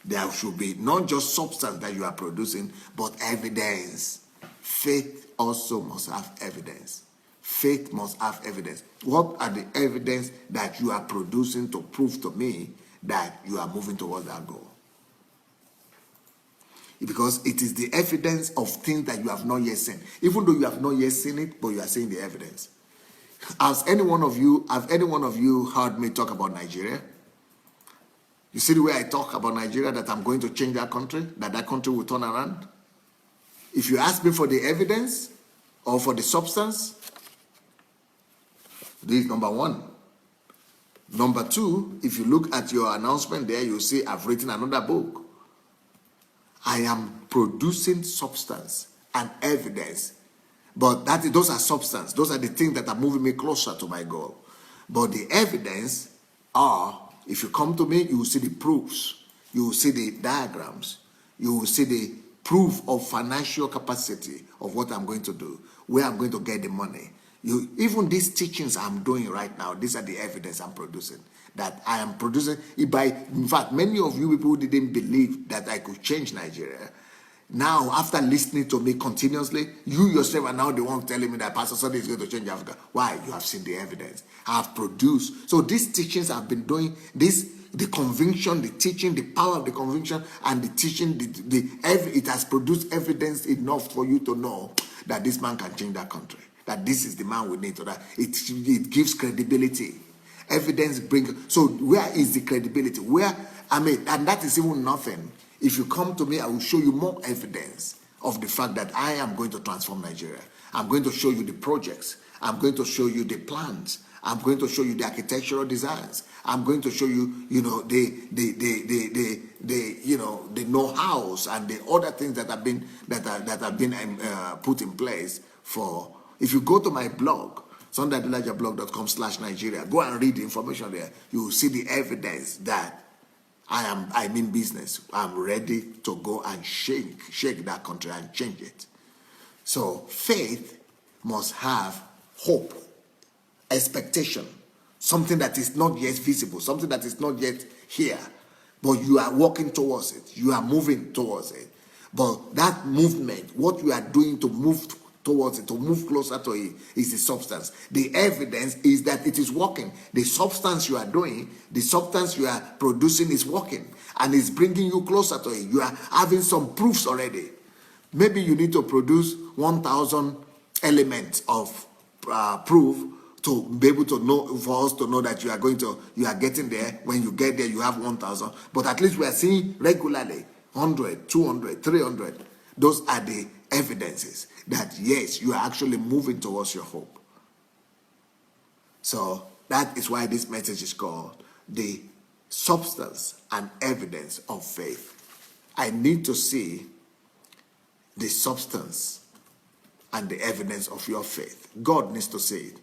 There should be not just substance that you are producing, but evidence. Faith also must have evidence. Faith must have evidence. What are the evidence that you are producing to prove to me that you are moving towards that goal? Because it is the evidence of things that you have not yet seen. Even though you have not yet seen it, but you are seeing the evidence. Have any one of you heard me talk about Nigeria? You see the way I talk about Nigeria, that I'm going to change that country, that country will turn around? If you ask me for the evidence or for the substance, this is number one. Number two, if you look at your announcement there, you'll see I've written another book. I am producing substance and evidence. But those are substance. Those are the things that are moving me closer to my goal. But the evidence are, if you come to me, you will see the proofs. You will see the diagrams. You will see the proof of financial capacity of what I'm going to do, where I'm going to get the money. Even these teachings I'm doing right now, these are the evidence I'm producing. That I am producing. In fact, many of you people who didn't believe that I could change Nigeria, now after listening to me continuously, you yourself are now the one telling me that Pastor Sunday is going to change Africa. Why? You have seen the evidence. I have produced. So these teachings I've been doing, the conviction, the teaching, the power of the conviction, and the teaching, it has produced evidence enough for you to know that this man can change that country. That this is the man we need to that. It gives credibility. Evidence brings. So where is the credibility? And that is even nothing. If you come to me, I will show you more evidence of the fact that I am going to transform Nigeria. I'm going to show you the projects. I'm going to show you the plans. I'm going to show you the architectural designs. I'm going to show you, the know-hows and the other things that have been put in place for. If you go to my blog, sundaylajahblog.com/Nigeria, go and read the information there. You will see the evidence that I'm in business. I'm ready to go and shake that country and change it. So faith must have hope, expectation, something that is not yet visible, something that is not yet here, but you are walking towards it. You are moving towards it. But that movement, what you are doing to move towards it, to move closer to it, is the substance. The evidence is that it is working. The substance you are doing, the substance you are producing is working and is bringing you closer to it. You are having some proofs already. Maybe you need to produce 1,000 elements of proof to be able to know, for us to know that you are getting there. When you get there, you have 1,000. But at least we are seeing regularly 100, 200, 300. Those are the evidences that yes, you are actually moving towards your hope. So that is why this message is called the substance and evidence of faith. I need to see the substance and the evidence of your faith. God needs to see it.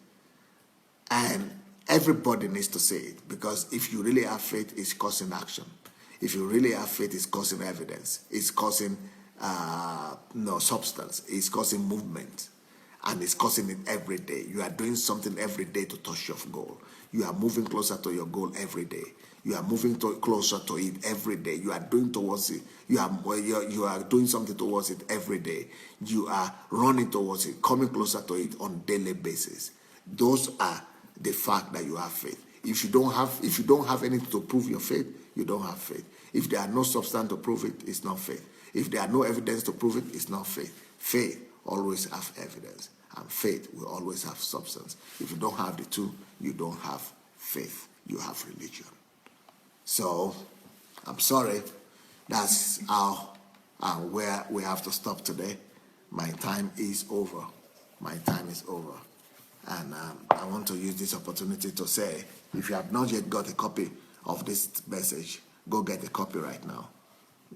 And everybody needs to see it, because if you really have faith, it's causing action. If you really have faith, it's causing evidence. It's causing substance. It's causing movement, and it's causing it every day. You are doing something every day to touch your goal. You are moving closer to your goal every day. You are moving closer to it every day. You are doing towards it. You are doing something towards it every day. You are running towards it, coming closer to it on a daily basis. Those are the fact that you have faith. If you don't have anything to prove your faith, you don't have faith. If there are no substance to prove it, it's not faith. If there are no evidence to prove it, it's not faith. Faith always have evidence, and faith will always have substance. If you don't have the two, you don't have faith. You have religion. So, I'm sorry. That's how and where we have to stop today. My time is over. My time is over. And I want to use this opportunity to say, if you have not yet got a copy of this message, go get a copy right now.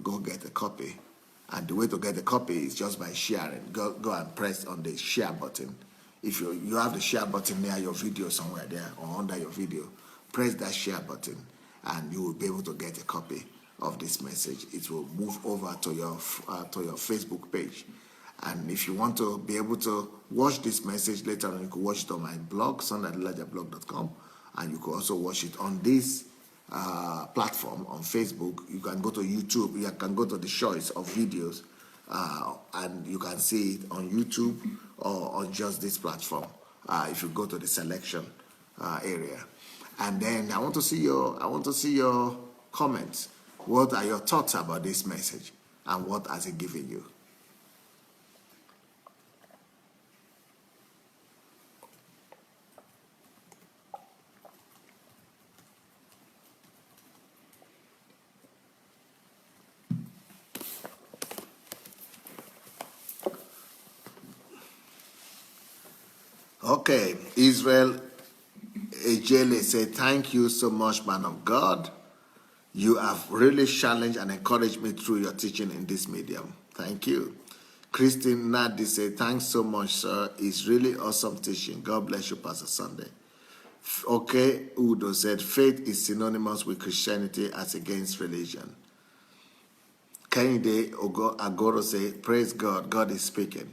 Go get a copy. And the way to get a copy is just by sharing. Go and press on the share button. If you have the share button near your video somewhere there or under your video, press that share button and you will be able to get a copy of this message. It will move over to your Facebook page. And if you want to be able to watch this message later on, you can watch it on my blog, sundaylajahblog.com, and you can also watch it on this platform on Facebook. You can go to YouTube. You can go to the choice of videos, and you can see it on YouTube or on just this platform. if you go to the selection area. And then I want to see your comments. What are your thoughts about this message, and what has it given you? Okay, Israel Ejele said, thank you so much, man of God. You have really challenged and encouraged me through your teaching in this medium. Thank you. Christine Nadi said, thanks so much, sir. It's really awesome teaching. God bless you, Pastor Sunday. Okay, Udo said, faith is synonymous with Christianity as against religion. Kehinde Agoro said, praise God, God is speaking.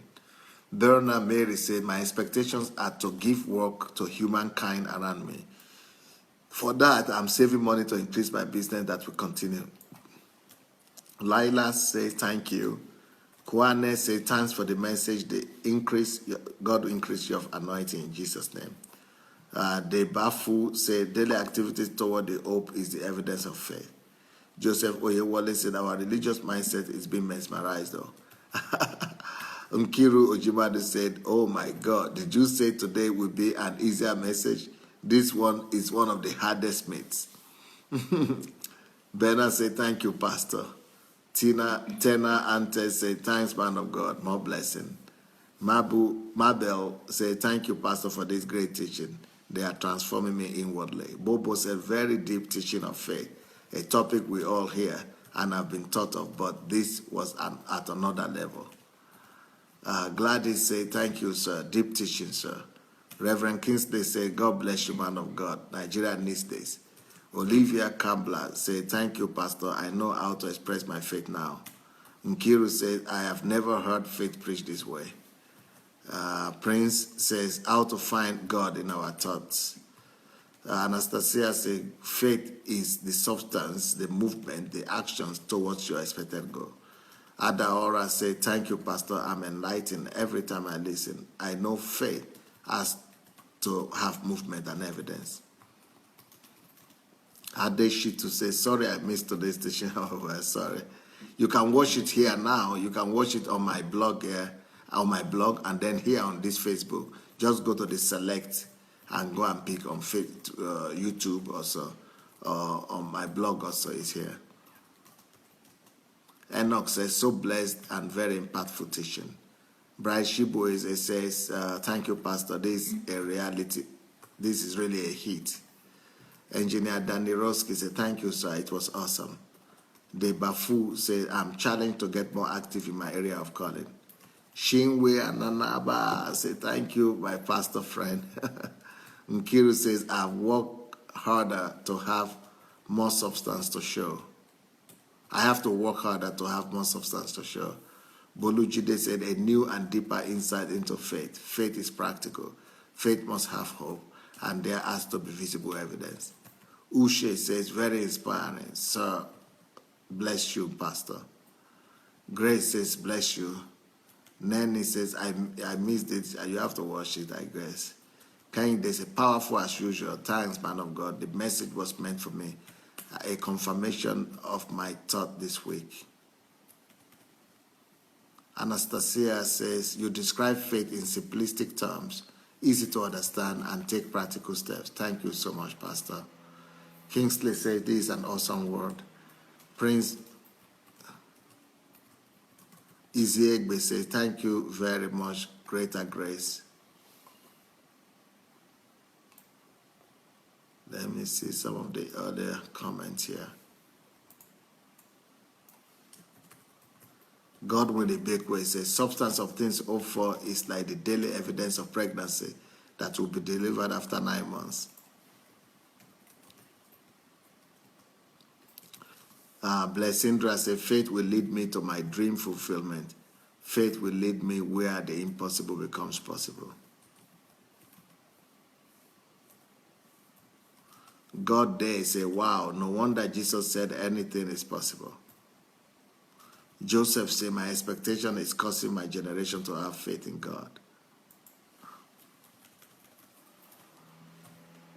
Berna Mary said, my expectations are to give work to humankind around me. For that, I'm saving money to increase my business that will continue. Laila says, thank you. Kwane says, thanks for the message. God will increase your anointing in Jesus' name. Debafu said, daily activities toward the hope is the evidence of faith. Joseph Oyewole said, our religious mindset is being mesmerized though. Nkiru Ojimade said, oh my God, did you say today will be an easier message? This one is one of the hardest mates. Bernard said, thank you, Pastor. Tena Ante said, thanks, man of God, more blessing. Mabel said, thank you, Pastor, for this great teaching. They are transforming me inwardly. Bobo said, very deep teaching of faith, a topic we all hear and have been taught of, but this was at another level. Gladys said, thank you, sir. Deep teaching, sir. Reverend Kingsley said, God bless you, man of God. Nigeria needs this. Olivia Kambla said, thank you, Pastor. I know how to express my faith now. Nkiru said, I have never heard faith preached this way. Prince says, how to find God in our thoughts. Anastasia said, faith is the substance, the movement, the actions towards your expected goal. Adaora said, thank you, Pastor. I'm enlightened every time I listen. I know faith has to have movement and evidence. Adeshitu says, sorry I missed today's teaching. Oh, well, sorry. You can watch it here now. You can watch it on my blog here, and then here on this Facebook. Just go to the select and go and pick on YouTube also. On my blog also is here. Enoch says, so blessed and very impactful teaching. Bryce Shibo says, thank you, Pastor. This is a reality. This is really a hit. Engineer Danny Roski said, thank you, sir. It was awesome. Debafu said, I'm challenged to get more active in my area of calling. Shinwe Ananaba said, thank you, my pastor friend. Nkiru says, I've worked harder to have more substance to show. I have to work harder to have more substance to show. Bolujide said, a new and deeper insight into faith. Faith is practical. Faith must have hope, and there has to be visible evidence. Ushe says, very inspiring. Sir, bless you, Pastor. Grace says, bless you. Nanny says, I missed it. You have to watch it, I guess. They say, powerful as usual. Thanks, man of God. The message was meant for me. A confirmation of my thought this week. Anastasia says, you describe faith in simplistic terms, easy to understand and take practical steps. Thank you so much, Pastor. Kingsley says, this is an awesome word. Prince Iziegbe says, thank you very much, greater grace. Let me see some of the other comments here. Godwin Ibekwe says, substance of things hoped for is like the daily evidence of pregnancy that will be delivered after 9 months. Blessindra says, faith will lead me to my dream fulfillment. Faith will lead me where the impossible becomes possible. God there say, wow, no wonder Jesus said anything is possible. Joseph said, my expectation is causing my generation to have faith in God.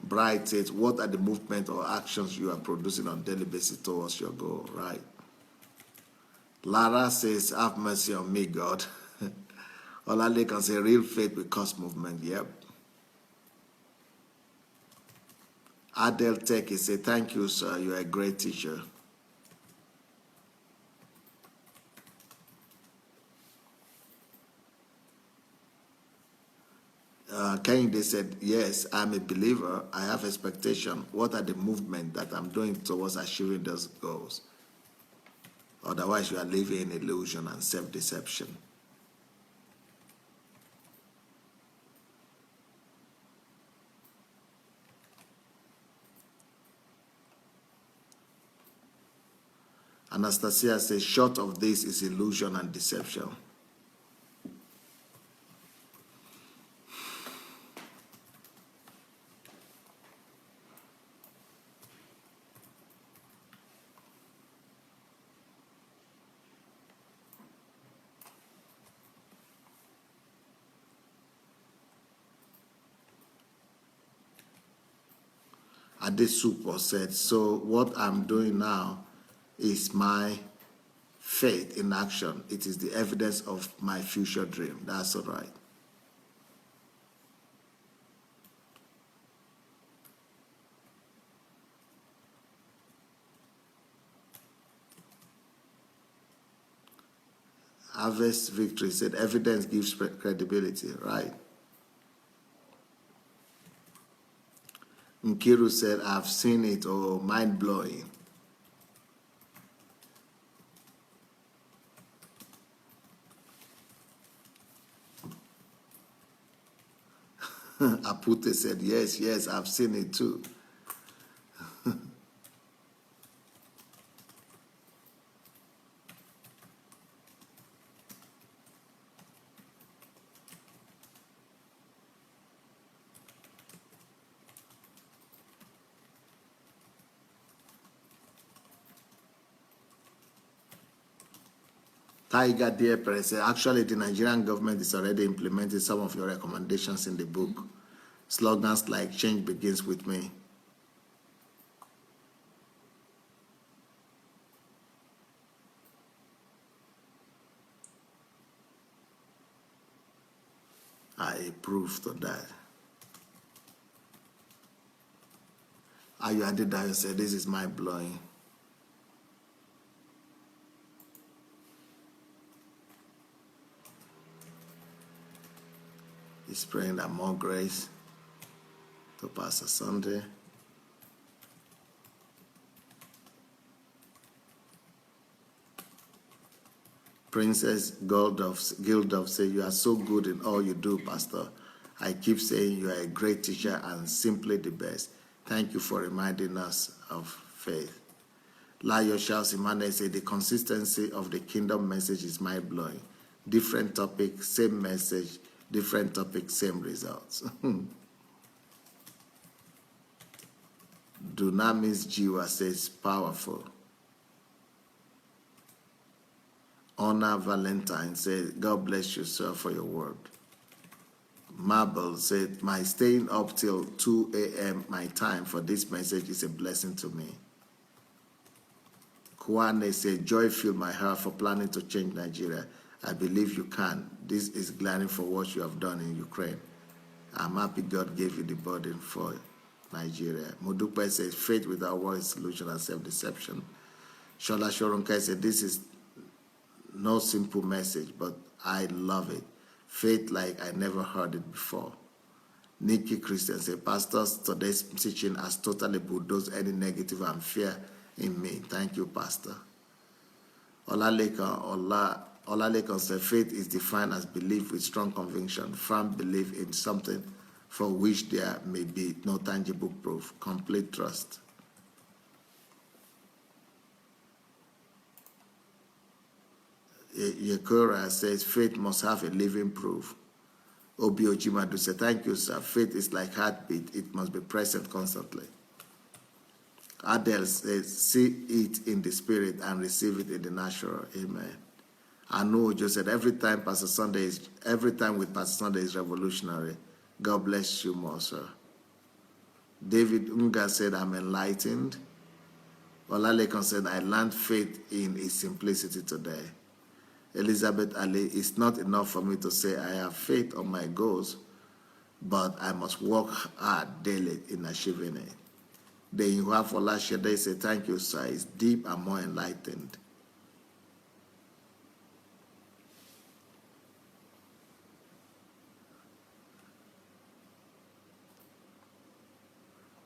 Bright says, what are the movement or actions you are producing on a daily basis towards your goal? Right. Lara says, have mercy on me, God. Olale can say, real faith will cause movement. Yep. Adel Tech is say, thank you, sir. You are a great teacher. Kehinde said, yes, I'm a believer. I have expectation. What are the movement that I'm doing towards achieving those goals? Otherwise, you are living in illusion and self-deception. Anastasia says, short of this is illusion and deception. Adesupo said, so what I'm doing now is my faith in action. It is the evidence of my future dream. That's all right. Harvest Victory said, evidence gives credibility, right? Nkiru said, I've seen it, oh, mind-blowing. Apute said, yes, I've seen it too. Tiger Dear Press said, actually, the Nigerian government is already implementing some of your recommendations in the book. Slogans like change begins with me. I approve to that. Ayu Adedayo said, this is mind-blowing. He's praying that more grace to Pastor Sunday. Princess Gildov said, you are so good in all you do, Pastor. I keep saying you are a great teacher and simply the best. Thank you for reminding us of faith. Layo Charles Emmanuel said, the consistency of the kingdom message is mind-blowing. Different topic, same message, different topic, same results. Dunamis Jiwa says, powerful. Honor Valentine says, God bless you, sir, for your word. Marble said, my staying up till 2 a.m. my time for this message is a blessing to me. Kwane said, joy filled my heart for planning to change Nigeria. I believe you can. This is glaring for what you have done in Ukraine. I'm happy God gave you the burden for Nigeria. Modupe says, faith without words, solution, and self-deception. Shola Shoronkai said, this is no simple message, but I love it. Faith like I never heard it before. Nikki Christian said, Pastors, today's teaching has totally bulldozed any negative and fear in me. Thank you, Pastor. Olalekan said, faith is defined as belief with strong conviction, firm belief in something for which there may be no tangible proof, complete trust. Yekora says, faith must have a living proof. Obi Ojimadu said, thank you, sir. Faith is like heartbeat. It must be present constantly. Adele says, see it in the spirit and receive it in the natural. Amen. Anu Ojo said, every time with Pastor Sunday is revolutionary. God bless you more, sir. David Unga said, I'm enlightened. Olalekan said, I learned faith in its simplicity today. Elizabeth Ali, it's not enough for me to say I have faith on my goals, but I must work hard daily in achieving it. Then you have Olashe, they say, thank you, sir. It's deep and more enlightened.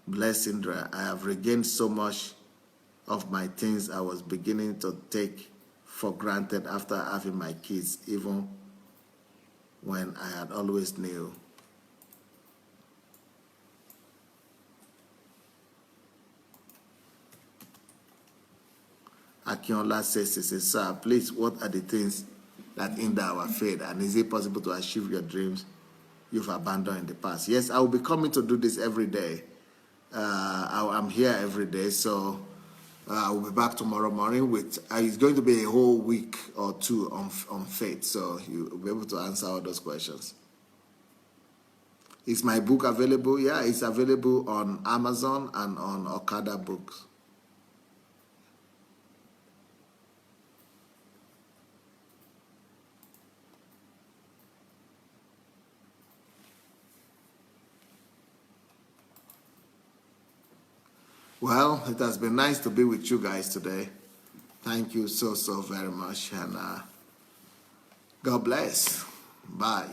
Bless Indra, I have regained so much of my things I was beginning to take for granted after having my kids, even when I had always knew. Akinola says, sir, please, what are the things that hinder our faith? And is it possible to achieve your dreams you've abandoned in the past? Yes, I will be coming to do this every day. I'm here every day, so I will be back tomorrow morning with, it's going to be a whole week or two on faith, so you'll be able to answer all those questions. Is my book available? Yeah, it's available on Amazon and on Okada Books. Well, it has been nice to be with you guys today. Thank you so very much, and God bless. Bye.